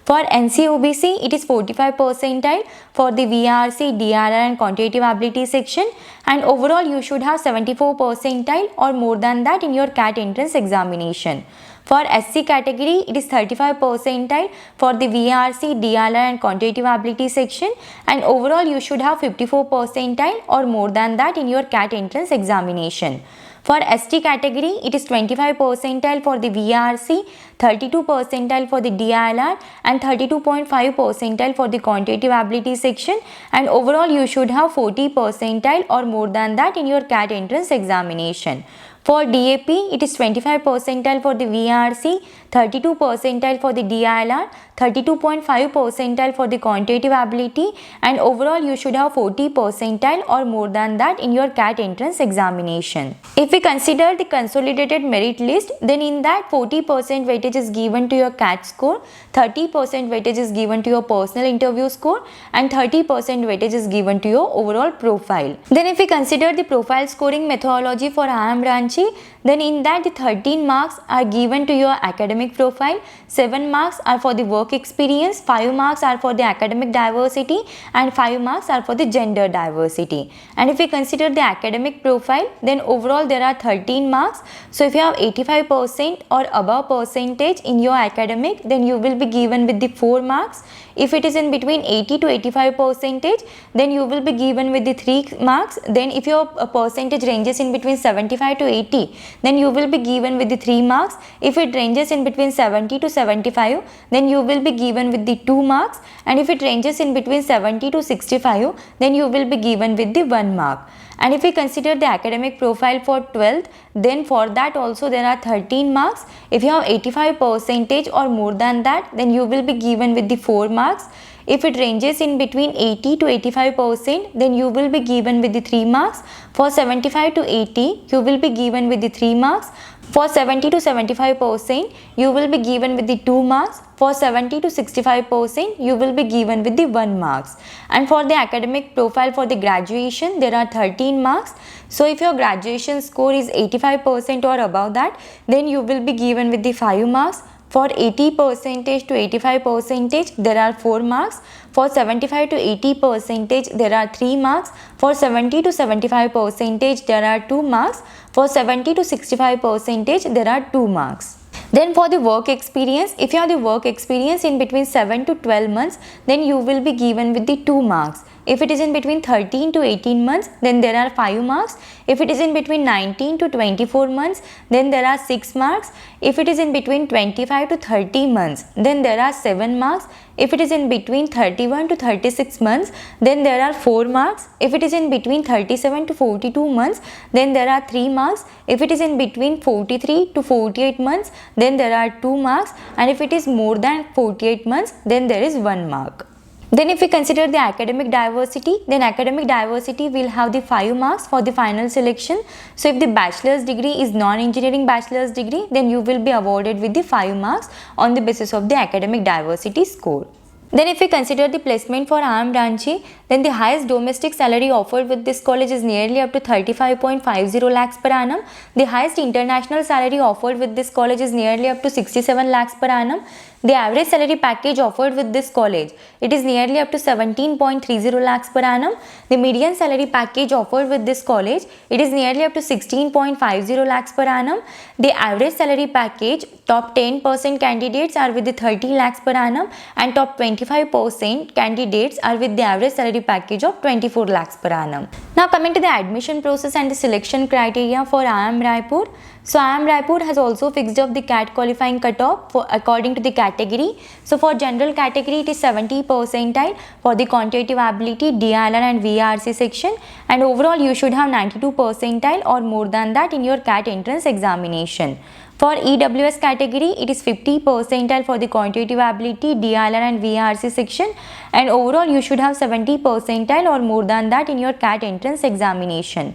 For NCOBC, it is 45 percentile for the VRC, DRR and quantitative ability section, and overall you should have 74 percentile or more than that in your CAT entrance examination. For SC category, it is 35 percentile for the VRC, DRR and quantitative ability section, and overall you should have 54 percentile or more than that in your CAT entrance examination. For ST category, it is 25 percentile for the VRC, 32 percentile for the DILR and 32.5 percentile for the quantitative ability section, and overall you should have 40 percentile or more than that in your CAT entrance examination. For DAP, it is 25 percentile for the VRC, 32 percentile for the DILR, 32.5 percentile for the quantitative ability, and overall you should have 40 percentile or more than that in your CAT entrance examination. If we consider the consolidated merit list, then in that 40% weightage is given to your CAT score, 30% weightage is given to your personal interview score, and 30% weightage is given to your overall profile. Then if we consider the profile scoring methodology for IIM Ranchi, then in that the 13 marks are given to your academic profile, 7 marks are for the work experience, 5 marks are for the academic diversity, and 5 marks are for the gender diversity. And if we consider the academic profile, then overall there are 13 marks. So if you have 85% or above percentage in your academic, then you will be given with the 4 marks. If it is in between 80 to 85 percentage, then you will be given with the 3 marks. Then if your percentage ranges in between 75 to 80, then you will be given with the 3 marks. If it ranges in between 70 to 75, then you will be given with the 2 marks. And if it ranges in between 70 to 65, then you will be given with the 1 mark. And if we consider the academic profile for 12th, then for that also there are 13 marks. If you have 85 percentage or more than that, then you will be given with the 4 marks. If it ranges in between 80 to 85%, then you will be given with the 3 marks. For 75 to 80, you will be given with the 3 marks. For 70 to 75%, you will be given with the 2 marks. For 70 to 65%, you will be given with the 1 marks. And for the academic profile for the graduation, there are 13 marks. So if your graduation score is 85% or above that, then you will be given with the 5 marks. For 80% to 85%, there are 4 marks. For 75 to 80%, there are 3 marks. For 70 to 75%, there are 2 marks. For 70 to 65%, there are 2 marks. Then for the work experience, if you have the work experience in between 7 to 12 months, then you will be given with the 2 marks. If it is in between 13 to 18 months, then there are 5 marks. If it is in between 19 to 24 months, then there are 6 marks. If it is in between 25 to 30 months, then there are 7 marks. If it is in between 31 to 36 months, then there are 4 marks. If it is in between 37 to 42 months, then there are 3 marks. If it is in between 43 to 48 months, then there are 2 marks. And if it is more than 48 months, then there is 1 mark. Then if we consider the academic diversity, then academic diversity will have the 5 marks for the final selection. So if the bachelor's degree is non-engineering bachelor's degree, then you will be awarded with the 5 marks on the basis of the academic diversity score. Then if we consider the placement for IIM Ranchi, then the highest domestic salary offered with this college is nearly up to 35.50 lakhs per annum. The highest international salary offered with this college is nearly up to 67 lakhs per annum. The average salary package offered with this college, it is nearly up to 17.30 lakhs per annum. The median salary package offered with this college, it is nearly up to 16.50 lakhs per annum. The average salary package, top 10% candidates are with the 30 lakhs per annum, and top 25% candidates are with the average salary package of 24 lakhs per annum. Now coming to the admission process and the selection criteria for IIM Raipur. So IIM Raipur has also fixed up the CAT qualifying cutoff for according to the category. So for general category, it is 70 percentile. For the quantitative ability, DILR and VRC section, and overall you should have 92 percentile or more than that in your CAT entrance examination. For EWS category, it is 50 percentile for the quantitative ability, DILR and VRC section, and overall you should have 70 percentile or more than that in your CAT entrance examination.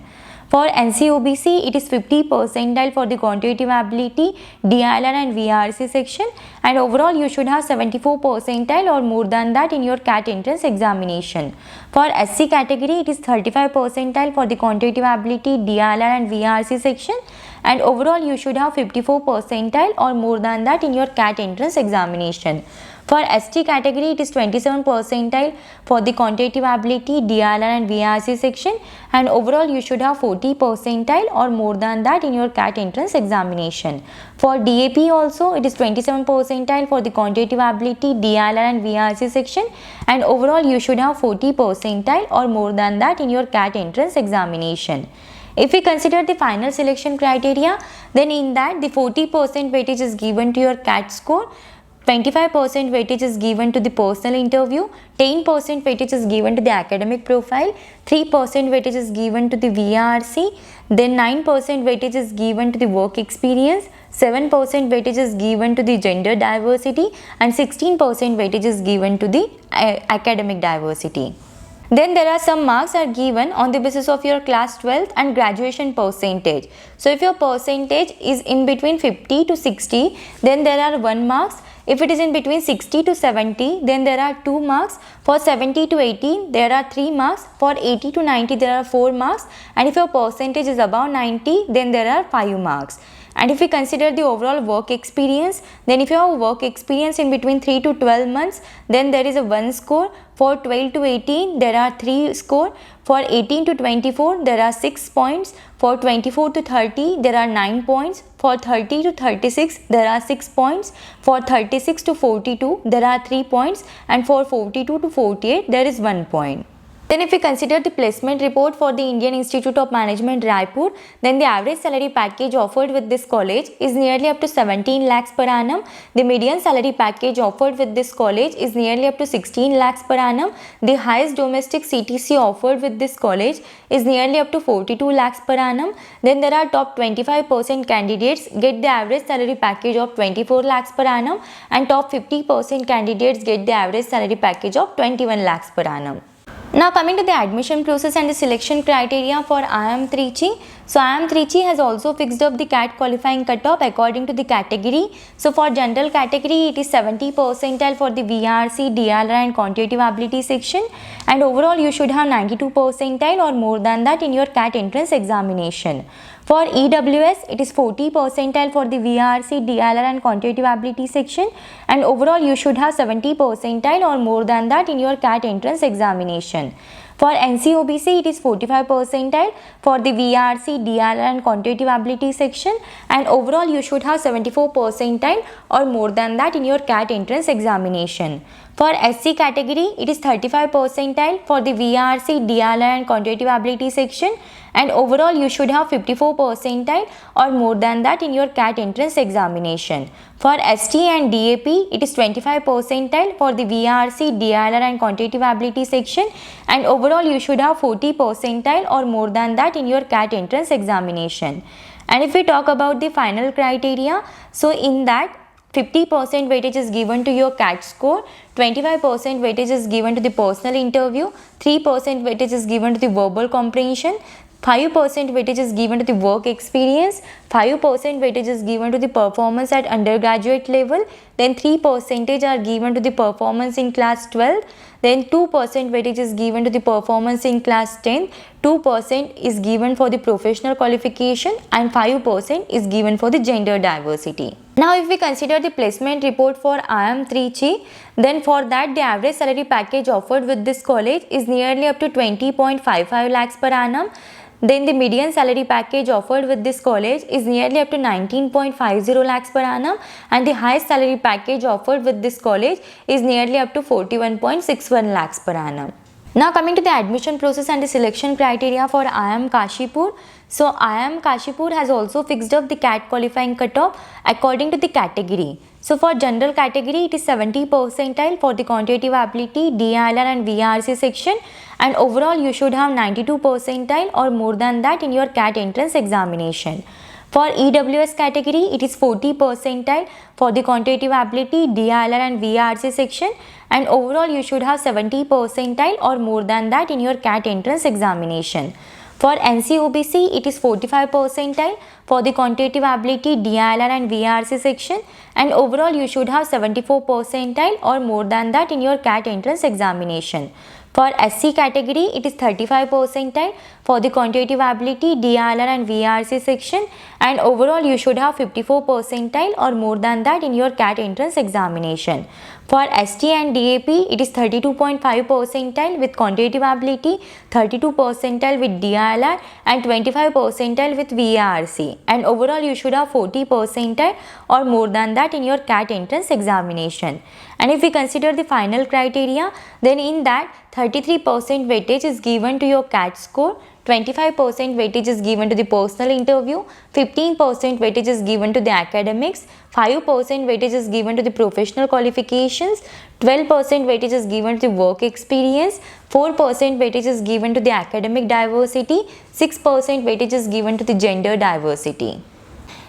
For NCOBC, it is 50 percentile for the quantitative ability, DILR and VRC section, and overall you should have 74 percentile or more than that in your CAT entrance examination. For SC category, it is 35 percentile for the quantitative ability, DILR and VRC section, and overall you should have 54 percentile or more than that in your CAT entrance examination. For ST category, it is 27 percentile for the quantitative ability, DILR and VRC section, and overall you should have 40 percentile or more than that in your CAT entrance examination. For DAP also, it is 27 percentile for the quantitative ability, DILR and VRC section, and overall you should have 40 percentile or more than that in your CAT entrance examination. If we consider the final selection criteria, then in that the 40% weightage is given to your CAT score. 25% weightage is given to the personal interview, 10% weightage is given to the academic profile, 3% weightage is given to the VRC, then 9% weightage is given to the work experience, 7% weightage is given to the gender diversity, and 16% weightage is given to the academic diversity. Then there are some marks are given on the basis of your class 12th and graduation percentage. So if your percentage is in between 50 to 60, then there are 1 marks. If it is in between 60 to 70, then there are 2 marks. For 70 to 80, there are 3 marks. For 80 to 90, there are 4 marks. And if your percentage is above 90, then there are 5 marks. And if we consider the overall work experience, then if you have work experience in between 3 to 12 months, then there is a 1 score. For 12 to 18, there are 3 score. For 18 to 24, there are 6 points. For 24 to 30, there are 9 points. For 30 to 36, there are 6 points. For 36 to 42, there are 3 points. And for 42 to 48, there is 1 point. Then if we consider the placement report for the Indian Institute of Management Raipur, then the average salary package offered with this college is nearly up to 17 lakhs per annum. The median salary package offered with this college is nearly up to 16 lakhs per annum. The highest domestic CTC offered with this college is nearly up to 42 lakhs per annum. Then there are top 25% candidates get the average salary package of 24 lakhs per annum, and top 50% candidates get the average salary package of 21 lakhs per annum. Now coming to the admission process and the selection criteria for IIM Trichy. So IIM Trichy has also fixed up the CAT qualifying cutoff according to the category. So for general category, it is 70 percentile for the VRC, DLR and quantitative ability section, and overall you should have 92 percentile or more than that in your CAT entrance examination. For EWS, it is 40 percentile for the VRC, DLR and quantitative ability section, and overall you should have 70 percentile or more than that in your CAT entrance examination. For NCOBC, it is 45 percentile for the VRC, DLR and quantitative ability section, and overall you should have 74 percentile or more than that in your CAT entrance examination. For SC category, it is 35 percentile for the VRC, DLR and quantitative ability section, and overall you should have 54 percentile or more than that in your CAT entrance examination. For ST and DAP, it is 25 percentile for the VRC, DLR and quantitative ability section, and overall you should have 40 percentile or more than that in your CAT entrance examination. And if we talk about the final criteria, so in that 50% weightage is given to your CAT score, 25% weightage is given to the personal interview, 3% weightage is given to the verbal comprehension, 5% weightage is given to the work experience, 5% weightage is given to the performance at undergraduate level, then 3% are given to the performance in class 12, then 2% weightage is given to the performance in class 10, 2% is given for the professional qualification, and 5% is given for the gender diversity. Now if we consider the placement report for IIM Trichy, then for that the average salary package offered with this college is nearly up to 20.55 lakhs per annum. Then the median salary package offered with this college is nearly up to 19.50 lakhs per annum, and the highest salary package offered with this college is nearly up to 41.61 lakhs per annum. Now coming to the admission process and the selection criteria for IIM Kashipur. So IIM Kashipur has also fixed up the CAT qualifying cutoff according to the category. So for general category, it is 70 percentile for the quantitative ability, DLR and VRC section, and overall you should have 92 percentile or more than that in your CAT entrance examination. For EWS category, it is 40 percentile for the quantitative ability, DLR and VRC section, and overall you should have 70 percentile or more than that in your CAT entrance examination. For NCOBC, it is 45 percentile for the quantitative ability, DLR and VRC section, and overall you should have 74 percentile or more than that in your CAT entrance examination. For SC category, it is 35 percentile for the quantitative ability, DLR and VRC section, and overall you should have 54 percentile or more than that in your CAT entrance examination. For ST and DAP, it is 32.5 percentile with quantitative ability, 32 percentile with DLR, and 25 percentile with VRC, and overall you should have 40 percentile or more than that in your CAT entrance examination. And if we consider the final criteria, then in that 33% weightage is given to your CAT score, 25% weightage is given to the personal interview, 15% weightage is given to the academics, 5% weightage is given to the professional qualifications, 12% weightage is given to the work experience, 4% weightage is given to the academic diversity, 6% weightage is given to the gender diversity.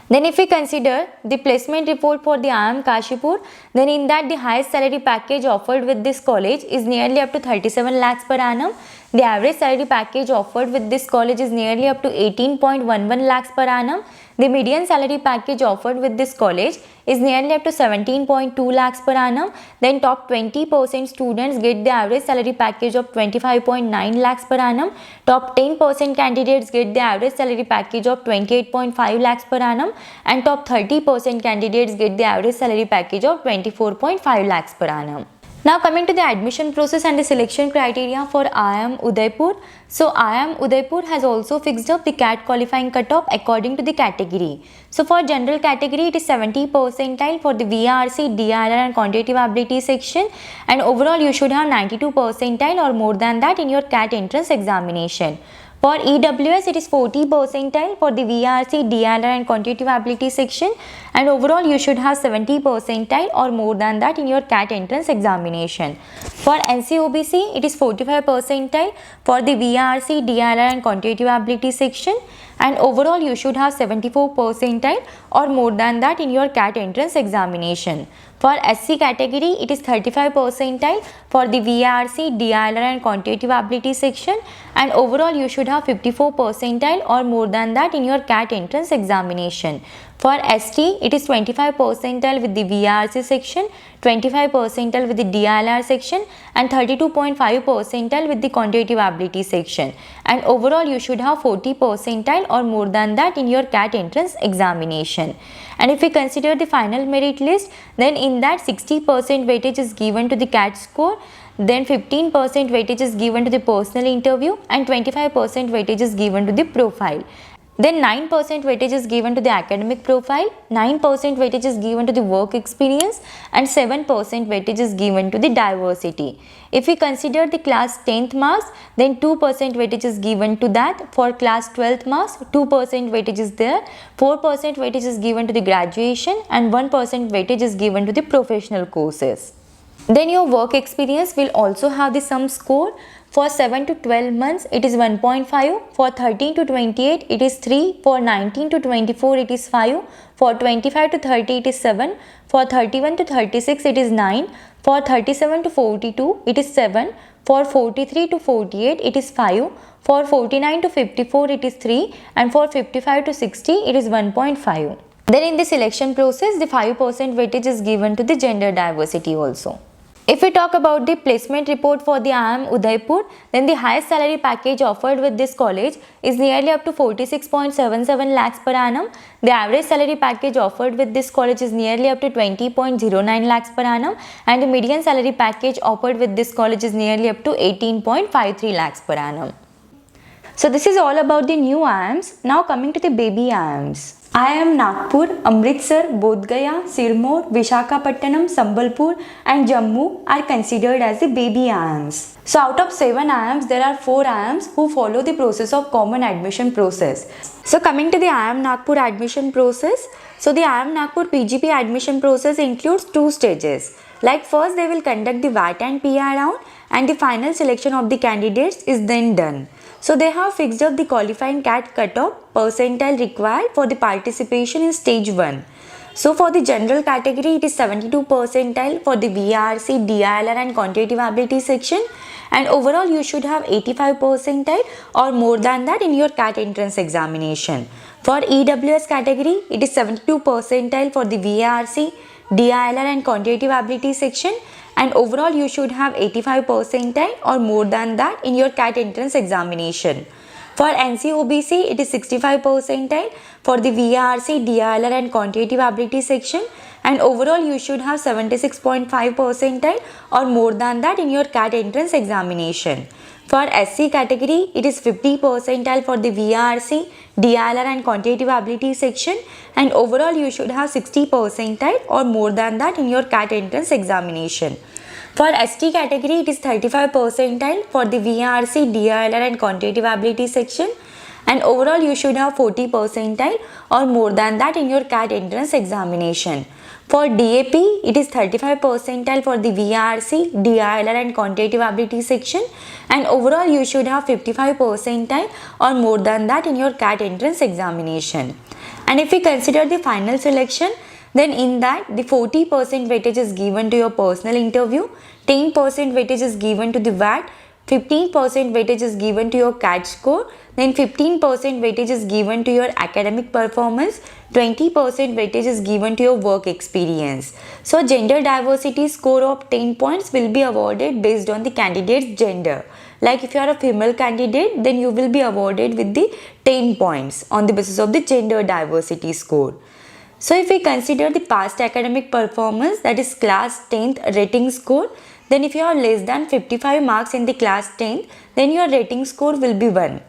Then if we consider the placement report for the IIM Kashipur, then in that the highest salary package offered with this college is nearly up to 37 lakhs per annum. The average salary package offered with this college is nearly up to 18.11 lakhs per annum. The median salary package offered with this college is nearly up to 17.2 lakhs per annum. Then top 20% students get the average salary package of 25.9 lakhs per annum. Top 10% candidates get the average salary package of 28.5 lakhs per annum. And top 30% candidates get the average salary package of 24.5 lakhs per annum. Now coming to the admission process and the selection criteria for IIM Udaipur. So IIM Udaipur has also fixed up the CAT qualifying cutoff according to the category. So for general category it is 70 percentile for the VRC, DILR and quantitative ability section, and overall you should have 92 percentile or more than that in your CAT entrance examination. For EWS, it is 40 percentile for the VRC, DILR and quantitative ability section, and overall you should have 70 percentile or more than that in your CAT entrance examination. For NCOBC, it is 45 percentile for the VRC, DILR and quantitative ability section, and overall you should have 74 percentile or more than that in your CAT entrance examination. For SC category, it is 35 percentile for the VRC, DILR and quantitative ability section, and overall you should have 54 percentile or more than that in your CAT entrance examination. For ST, it is 25 percentile with the VRC section, 25 percentile with the DILR section, and 32.5 percentile with the quantitative ability section. And overall you should have 40 percentile or more than that in your CAT entrance examination. And if we consider the final merit list, then in that 60% weightage is given to the CAT score, then 15% weightage is given to the personal interview, and 25% weightage is given to the profile. Then 9% weightage is given to the academic profile, 9% weightage is given to the work experience, and 7% weightage is given to the diversity. If we consider the class 10th marks, then 2% weightage is given to that. For class 12th marks, 2% weightage is there, 4% weightage is given to the graduation, and 1% weightage is given to the professional courses. Then your work experience will also have the sum score. For 7 to 12 months, it is 1.5. For 13 to 28, it is 3. For 19 to 24, it is 5. For 25 to 30, it is 7. For 31 to 36, it is 9. For 37 to 42, it is 7. For 43 to 48, it is 5. For 49 to 54, it is 3. And for 55 to 60, it is 1.5. Then in the selection process, the 5% weightage is given to the gender diversity also. If we talk about the placement report for the IIM Udaipur, then the highest salary package offered with this college is nearly up to 46.77 lakhs per annum. The average salary package offered with this college is nearly up to 20.09 lakhs per annum, and the median salary package offered with this college is nearly up to 18.53 lakhs per annum. So this is all about the new IIMs. Now coming to the baby IIMs. IIM Nagpur, Amritsar, Bodh Gaya, Sirmaur, Vishakhapatnam, Sambalpur and Jammu are considered as the baby IIMs. So out of 7 IIMs, there are 4 IIMs who follow the process of common admission process. So coming to the IIM Nagpur admission process. So the IIM Nagpur PGP admission process includes 2 stages. Like first they will conduct the VAT and PR round, and the final selection of the candidates is then done. So they have fixed up the qualifying CAT cutoff percentile required for the participation in stage 1. So for the general category, it is 72 percentile for the VRC, DILR and quantitative ability section, and overall you should have 85 percentile or more than that in your CAT entrance examination. For EWS category, it is 72 percentile for the VRC, DILR and quantitative ability section, and overall you should have 85 percentile or more than that in your CAT entrance examination. For NCOBC, it is 65 percentile for the VRC, DILR and quantitative ability section, and overall you should have 76.5 percentile or more than that in your CAT entrance examination. For SC category, it is 50 percentile for the VRC, DILR and quantitative ability section, and overall you should have 60 percentile or more than that in your CAT entrance examination. For ST category, it is 35 percentile for the VRC, DILR and quantitative ability section, and overall you should have 40 percentile or more than that in your CAT entrance examination. For DAP, it is 35 percentile for the VRC, DILR and quantitative ability section, and overall you should have 55 percentile or more than that in your CAT entrance examination. And if we consider the final selection, then in that the 40% weightage is given to your personal interview, 10% weightage is given to the VAT, 15% weightage is given to your CAT score, then 15% weightage is given to your academic performance, 20% weightage is given to your work experience. So gender diversity score of 10 points will be awarded based on the candidate's gender. Like if you are a female candidate, then you will be awarded with the 10 points on the basis of the gender diversity score. So if we consider the past academic performance, that is class 10th rating score, then if you have less than 55 marks in the class 10th, then your rating score will be 1.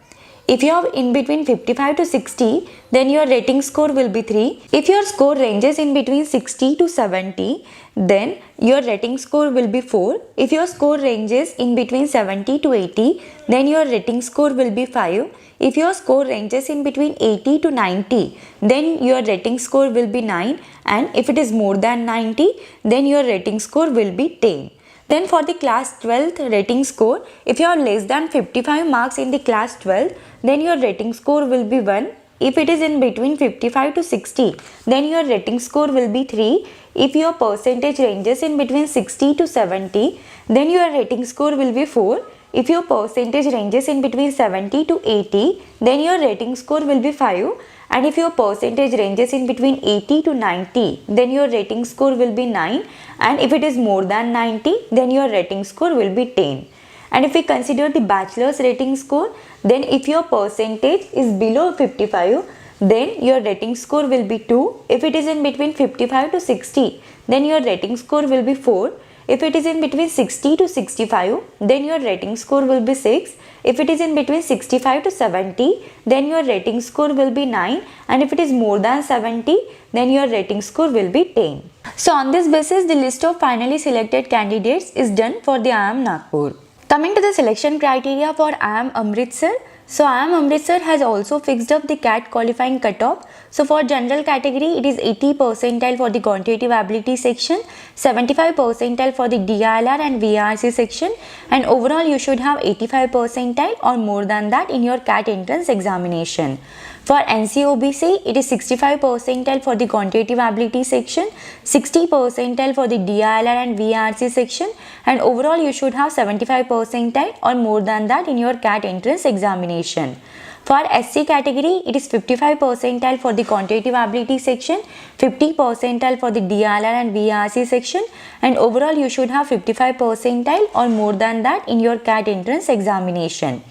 If you have in between 55 to 60, then your rating score will be 3. If your score ranges in between 60 to 70, then your rating score will be 4. If your score ranges in between 70 to 80, then your rating score will be 5. If your score ranges in between 80 to 90, then your rating score will be 9, and if it is more than 90, then your rating score will be 10. Then for the class 12th rating score, if you have less than 55 marks in the class 12, then your rating score will be 1. If it is in between 55 to 60, then your rating score will be 3. If your percentage ranges in between 60 to 70, then your rating score will be 4. If your percentage ranges in between 70 to 80, then your rating score will be 5. And if your percentage ranges in between 80 to 90, then your rating score will be 9. And if it is more than 90, then your rating score will be 10. And if we consider the bachelor's rating score, then if your percentage is below 55, then your rating score will be 2. If it is in between 55 to 60, then your rating score will be 4. If it is in between 60 to 65, then your rating score will be 6. If it is in between 65 to 70, then your rating score will be 9. And if it is more than 70, then your rating score will be 10. So on this basis, the list of finally selected candidates is done for the IIM Nagpur. Coming to the selection criteria for IIM Amritsar. So IIM Amritsar has also fixed up the CAT qualifying cutoff. So for general category, it is 80 percentile for the quantitative ability section, 75 percentile for the DILR and VRC section, and overall you should have 85 percentile or more than that in your CAT entrance examination. For NCOBC, it is 65 percentile for the quantitative ability section, 60 percentile for the DILR and VRC section, and overall you should have 75 percentile or more than that in your CAT entrance examination. For SC category, it is 55 percentile for the quantitative ability section, 50 percentile for the DILR and VRC section, and overall you should have 55 percentile or more than that in your CAT entrance examination.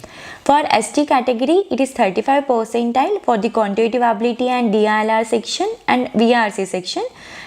For ST category, it is 35 percentile for the quantitative ability and DILR section and VRC section,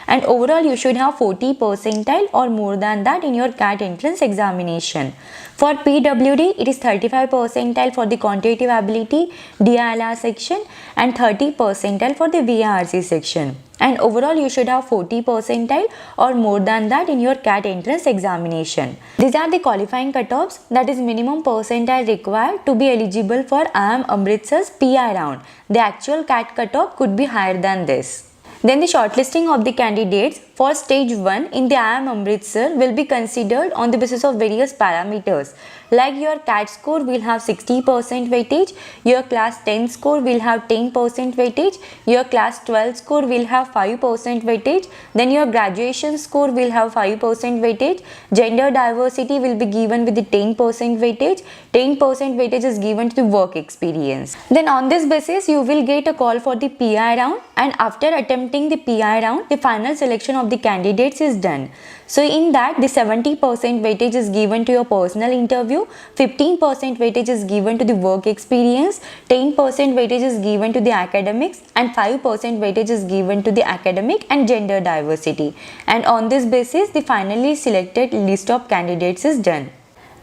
and overall you should have 40 percentile or more than that in your CAT entrance examination. For PWD, it is 35 percentile for the quantitative ability, DILR section, and 30 percentile for the VRC section. And overall you should have 40 percentile or more than that in your CAT entrance examination. These are the qualifying cutoffs, that is minimum percentile required to be eligible for IIM Amritsar's PI round. The actual CAT cutoff could be higher than this. Then the shortlisting of the candidates for stage 1 in the IIM Amritsar will be considered on the basis of various parameters. Like your CAT score will have 60% weightage, your class 10 score will have 10% weightage, your class 12 score will have 5% weightage, then your graduation score will have 5% weightage, gender diversity will be given with the 10% weightage, 10% weightage is given to the work experience. Then on this basis, you will get a call for the PI round, and after attempting getting the PI round, the final selection of the candidates is done. So in that, the 70% weightage is given to your personal interview, 15% weightage is given to the work experience, 10% weightage is given to the academics, and 5% weightage is given to the academic and gender diversity. And on this basis, the finally selected list of candidates is done.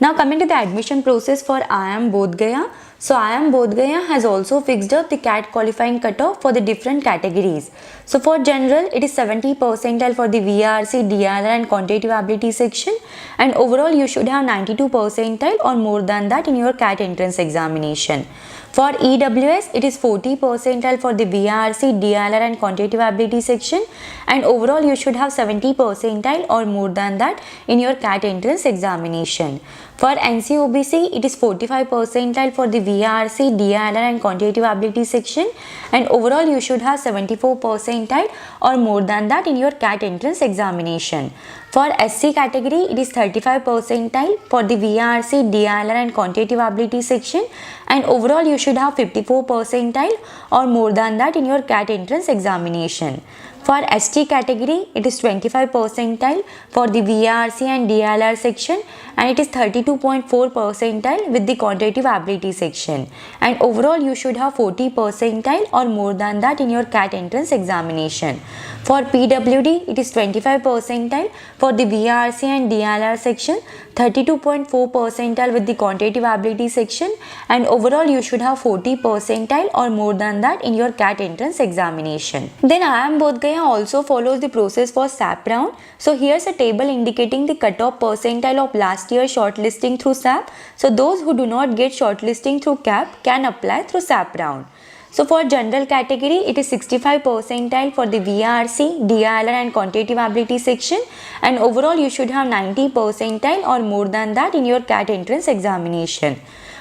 Now coming to the admission process for IIM Bodh Gaya. So IIM Bodh Gaya has also fixed up the CAT qualifying cutoff for the different categories. So for general, it is 70 percentile for the VRC, DLR and quantitative ability section, and overall you should have 92 percentile or more than that in your CAT entrance examination. For EWS, it is 40 percentile for the VRC, DLR and quantitative ability section, and overall you should have 70 percentile or more than that in your CAT entrance examination. For NCOBC, it is 45 percentile for the VRC, DLR and quantitative ability section, and overall you should have 74 percentile or more than that in your CAT entrance examination. For SC category, it is 35 percentile for the VRC, DLR and quantitative ability section, and overall you should have 54 percentile or more than that in your CAT entrance examination. For ST category, it is 25 percentile for the VRC and DLR section, and it is 32.4 percentile with the quantitative ability section, and overall you should have 40 percentile or more than that in your CAT entrance examination. For PWD, it is 25 percentile for the VRC and DLR section, 32.4 percentile with the quantitative ability section, and overall you should have 40 percentile or more than that in your CAT entrance examination. Then IIM Bodh Gaya also follows the process for SAP round. So here's a table indicating the cutoff percentile of last year shortlisting through SAP. So those who do not get shortlisting through CAP can apply through SAP round. So for general category, it is 65 percentile for the VRC, DLR and quantitative ability section, and overall you should have 90 percentile or more than that in your CAT entrance examination.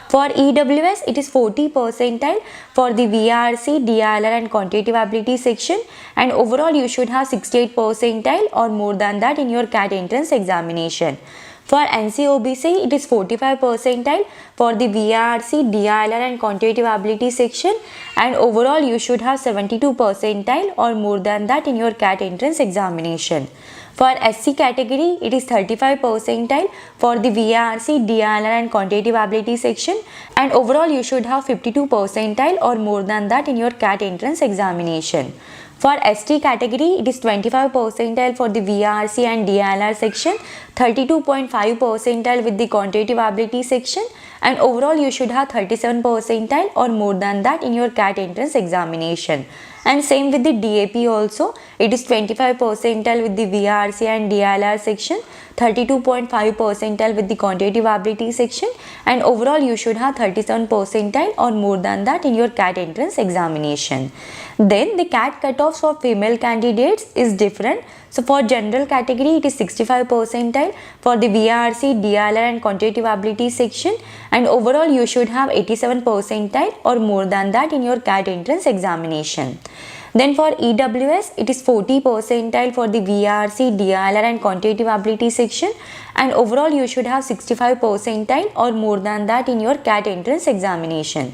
For EWS, it is 40 percentile for the VRC, DLR and quantitative ability section, and overall you should have 68 percentile or more than that in your CAT entrance examination. For NCOBC, it is 45 percentile for the VRC, DLR and quantitative ability section, and overall you should have 72 percentile or more than that in your CAT entrance examination. For SC category, it is 35 percentile for the VRC, DLR and quantitative ability section, and overall you should have 52 percentile or more than that in your CAT entrance examination. For ST category, it is 25 percentile for the VRC and DLR section, 32.5 percentile with the quantitative ability section, and overall you should have 37 percentile or more than that in your CAT entrance examination. And same with the DAP also, it is 25 percentile with the VRC and DLR section, 32.5 percentile with the quantitative ability section, and overall you should have 37 percentile or more than that in your CAT entrance examination. Then the CAT cutoffs for female candidates is different. So for general category, it is 65 percentile for the VRC, DLR and quantitative ability section, and overall you should have 87 percentile or more than that in your CAT entrance examination. Then for EWS, it is 40 percentile for the VRC, DLR and quantitative ability section, and overall you should have 65 percentile or more than that in your CAT entrance examination.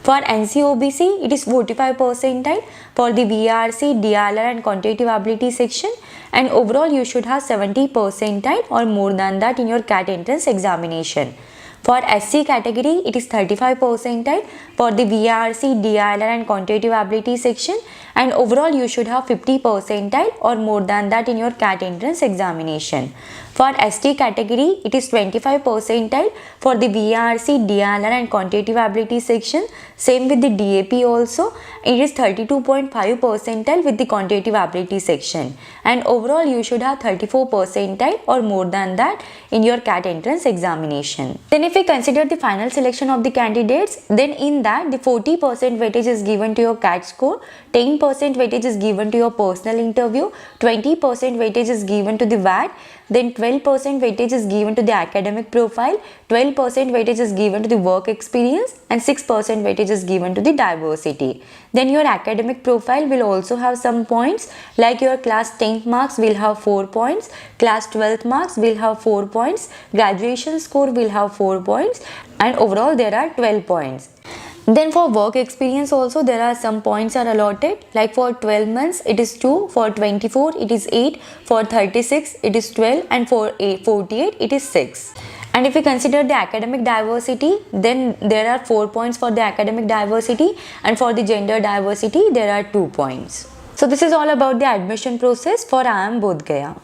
For NCOBC, it is 45 percentile for the VRC, DLR and quantitative ability section, and overall you should have 70 percentile or more than that in your CAT entrance examination. For SC category, it is 35 percentile for the VRC, DLR and quantitative ability section, and overall you should have 50 percentile or more than that in your CAT entrance examination. For ST category, it is 25 percentile for the VRC, DLR and quantitative ability section. Same with the DAP also, it is 32.5 percentile with the quantitative ability section, and overall you should have 34 percentile or more than that in your CAT entrance examination. Then if we consider the final selection of the candidates, then in that the 40% weightage is given to your CAT score, 10% weightage is given to your personal interview, 20% weightage is given to the VAT, then 12% weightage is given to the academic profile, 12% weightage is given to the work experience, and 6% weightage is given to the diversity. Then your academic profile will also have some points, like your class 10th marks will have 4 points, class 12th marks will have 4 points, graduation score will have 4 points, and overall there are 12 points. Then for work experience also there are some points are allotted, like for 12 months it is 2, for 24 it is 8, for 36 it is 12, and for 48 it is 6. And if we consider the academic diversity, then there are 4 points for the academic diversity, and for the gender diversity there are 2 points. So this is all about the admission process for IIM Bodh Gaya.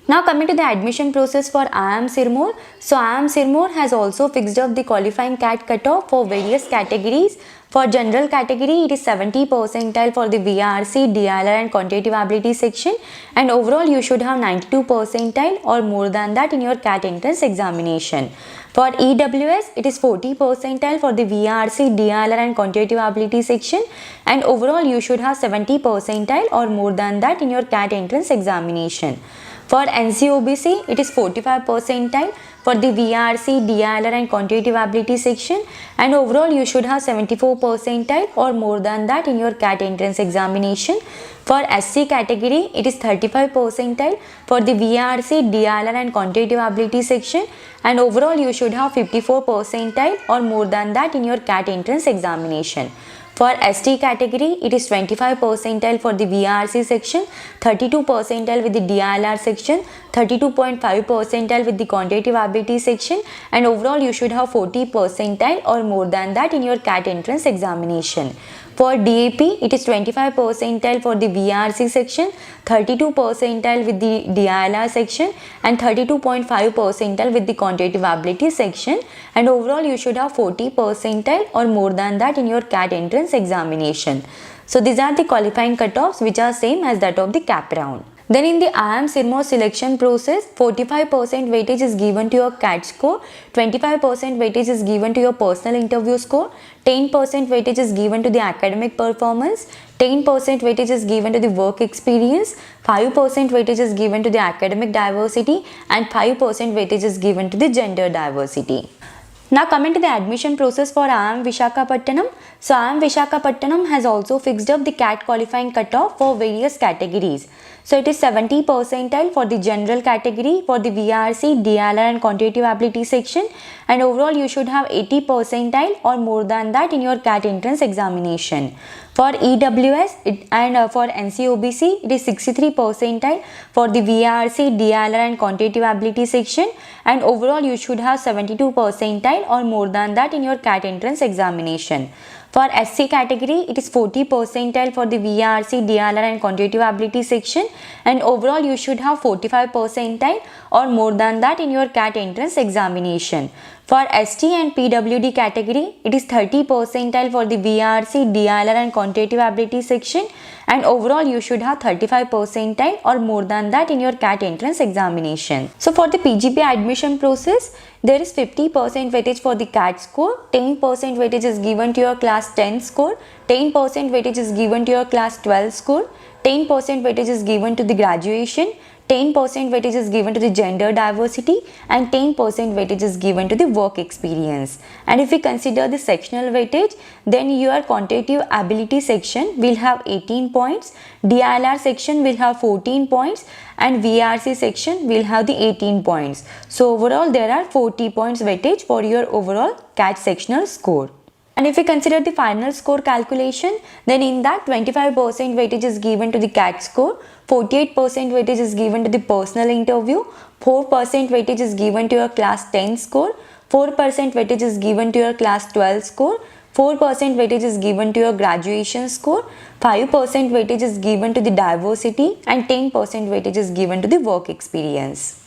Now coming to the admission process for IIM Sirmaur. So IIM Sirmaur has also fixed up the qualifying CAT cutoff for various categories. For general category, it is 70 percentile for the VRC, DLR and quantitative ability section, and overall you should have 92 percentile or more than that in your CAT entrance examination. For EWS, it is 40 percentile for the VRC, DLR and quantitative ability section, and overall you should have 70 percentile or more than that in your CAT entrance examination. For NCOBC, it is 45 percentile for the VRC, DLR and quantitative ability section, and overall you should have 74 percentile or more than that in your CAT entrance examination. For SC category, it is 35 percentile for the VRC, DLR and quantitative ability section, and overall you should have 54 percentile or more than that in your CAT entrance examination. For ST category, it is 25 percentile for the VRC section, 32 percentile with the DLR section, 32.5 percentile with the quantitative ability section, and overall you should have 40 percentile or more than that in your CAT entrance examination. For DAP, it is 25 percentile for the VRC section, 32 percentile with the DLR section, and 32.5 percentile with the quantitative ability section, and overall you should have 40 percentile or more than that in your CAT entrance examination. So these are the qualifying cutoffs which are same as that of the CAP round. Then in the IIM Sirmaur selection process, 45% weightage is given to your CAT score, 25% weightage is given to your personal interview score, 10% weightage is given to the academic performance, 10% weightage is given to the work experience, 5% weightage is given to the academic diversity, and 5% weightage is given to the gender diversity. Now coming to the admission process for IIM Visakhapatnam. So IIM Visakhapatnam has also fixed up the CAT qualifying cutoff for various categories. So it is 70 percentile for the general category for the VRC, DLR and quantitative ability section, and overall you should have 80 percentile or more than that in your CAT entrance examination. For EWS and for NCOBC, it is 63 percentile for the VRC, DLR and quantitative ability section, and overall you should have 72 percentile or more than that in your CAT entrance examination. For SC category, it is 40 percentile for the VRC, DLR and quantitative ability section, and overall you should have 45 percentile or more than that in your CAT entrance examination. For ST and PWD category, it is 30 percentile for the VRC, DLR and quantitative ability section, and overall you should have 35 percentile or more than that in your CAT entrance examination. So for the PGP admission process, there is 50% weightage for the CAT score, 10% weightage is given to your class 10 score, 10% weightage is given to your class 12 score, 10% weightage is given to the graduation, 10% weightage is given to the gender diversity, and 10% weightage is given to the work experience. And if we consider the sectional weightage, then your quantitative ability section will have 18 points, DLR section will have 14 points, and VRC section will have the 18 points. So overall there are 40 points weightage for your overall CAT sectional score. And if we consider the final score calculation, then in that 25% weightage is given to the CAT score, 48% weightage is given to the personal interview, 4% weightage is given to your class 10 score, 4% weightage is given to your class 12 score, 4% weightage is given to your graduation score, 5% weightage is given to the diversity, and 10% weightage is given to the work experience.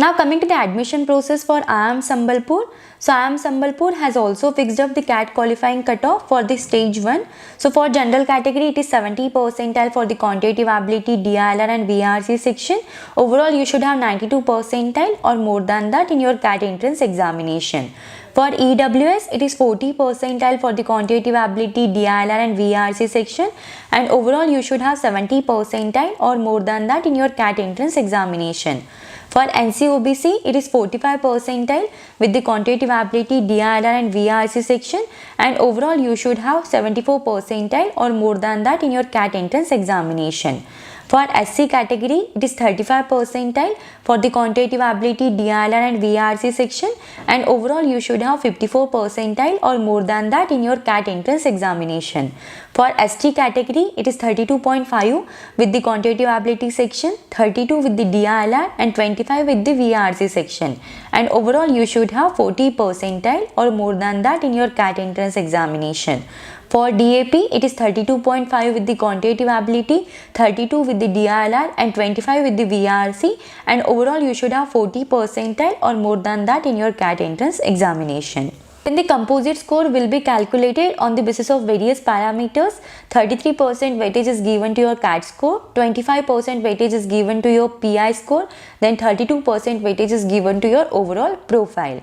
Now coming to the admission process for IIM Sambalpur. So IIM Sambalpur has also fixed up the CAT qualifying cutoff for the stage 1. So for general category, it is 70 percentile for the quantitative ability, DLR and VRC section. Overall you should have 92 percentile or more than that in your CAT entrance examination. For EWS, it is 40 percentile for the quantitative ability, DLR and VRC section, and overall you should have 70 percentile or more than that in your CAT entrance examination. For NCOBC, it is 45 percentile with the quantitative ability, DLR and VRC section, and overall you should have 74 percentile or more than that in your CAT entrance examination. For SC category, it is 35 percentile for the quantitative ability, DILR and VRC section, and overall you should have 54 percentile or more than that in your CAT entrance examination. For ST category, it is 32.5 with the quantitative ability section, 32 with the DILR and 25 with the VRC section, and overall you should have 40 percentile or more than that in your CAT entrance examination. For DAP, it is 32.5 with the quantitative ability, 32 with the DILR and 25 with the VRC, and overall you should have 40 percentile or more than that in your CAT entrance examination. Then the composite score will be calculated on the basis of various parameters. 33% weightage is given to your CAT score, 25% weightage is given to your PI score, then 32% weightage is given to your overall profile.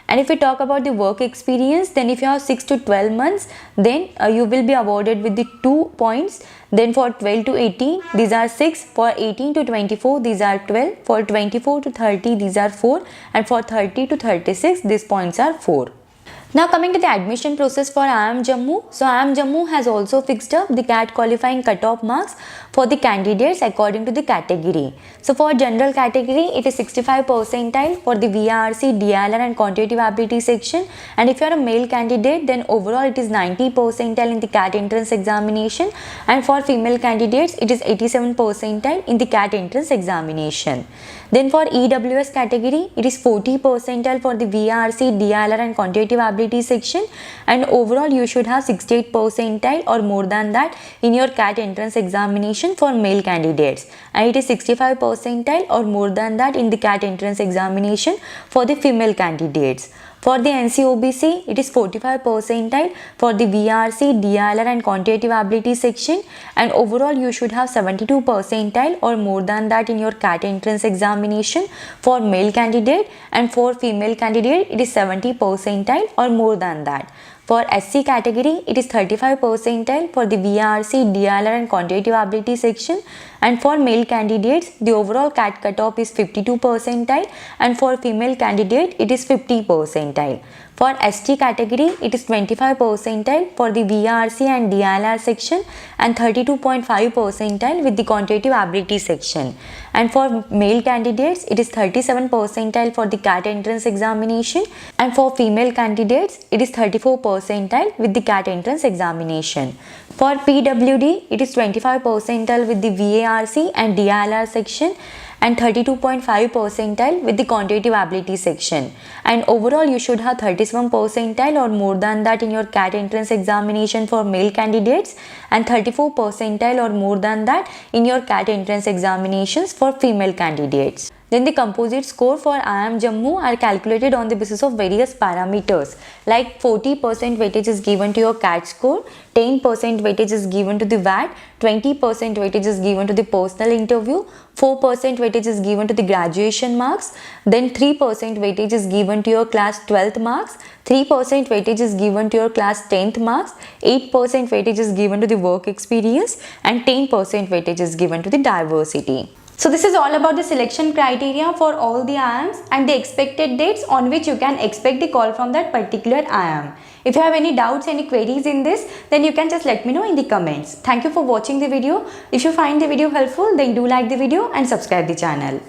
And if we talk about the work experience, then if you have 6 to 12 months, then you will be awarded with the 2 points. Then for 12 to 18, these are 6. For 18 to 24, these are 12. For 24 to 30, these are 4. And for 30 to 36, these points are 4. Now coming to the admission process for IIM Jammu. So IIM Jammu has also fixed up the CAT qualifying cutoff marks for the candidates according to the category. So for general category, it is 65 percentile for the VRC, DILR and quantitative ability section. And if you are a male candidate, then overall it is 90 percentile in the CAT entrance examination. And for female candidates, it is 87 percentile in the CAT entrance examination. Then for EWS category, it is 40 percentile for the VRC, DILR and quantitative ability section, and overall you should have 68 percentile or more than that in your CAT entrance examination for male candidates, and it is 65 percentile or more than that in the CAT entrance examination for the female candidates. For the NCOBC, it is 45 percentile for the VRC, DILR and quantitative ability section, and overall you should have 72 percentile or more than that in your CAT entrance examination for male candidate, and for female candidate it is 70 percentile or more than that. For SC category, it is 35 percentile for the VRC, DILR and quantitative ability section, and for male candidates, the overall CAT cutoff is 52 percentile, and for female candidate, it is 50 percentile. For ST category, it is 25 percentile for the VRC and DILR section, and 32.5 percentile with the quantitative ability section. And for male candidates, it is 37 percentile for the CAT entrance examination, and for female candidates, it is 34 percentile with the CAT entrance examination. For PWD, it is 25 percentile with the VARC and DILR section, and 32.5 percentile with the quantitative ability section, and overall you should have 37 percentile or more than that in your CAT entrance examination for male candidates, and 34 percentile or more than that in your CAT entrance examinations for female candidates. Then the composite score for IIM Jammu are calculated on the basis of various parameters, like 40% weightage is given to your CAT score, 10% weightage is given to the VAT, 20% weightage is given to the personal interview, 4% weightage is given to the graduation marks, then 3% weightage is given to your class 12th marks, 3% weightage is given to your class 10th marks, 8% weightage is given to the work experience, and 10% weightage is given to the diversity. So this is all about the selection criteria for all the IIMs and the expected dates on which you can expect the call from that particular IIM. If you have any doubts, any queries in this, then you can just let me know in the comments. Thank you for watching the video. If you find the video helpful, then do like the video and subscribe the channel.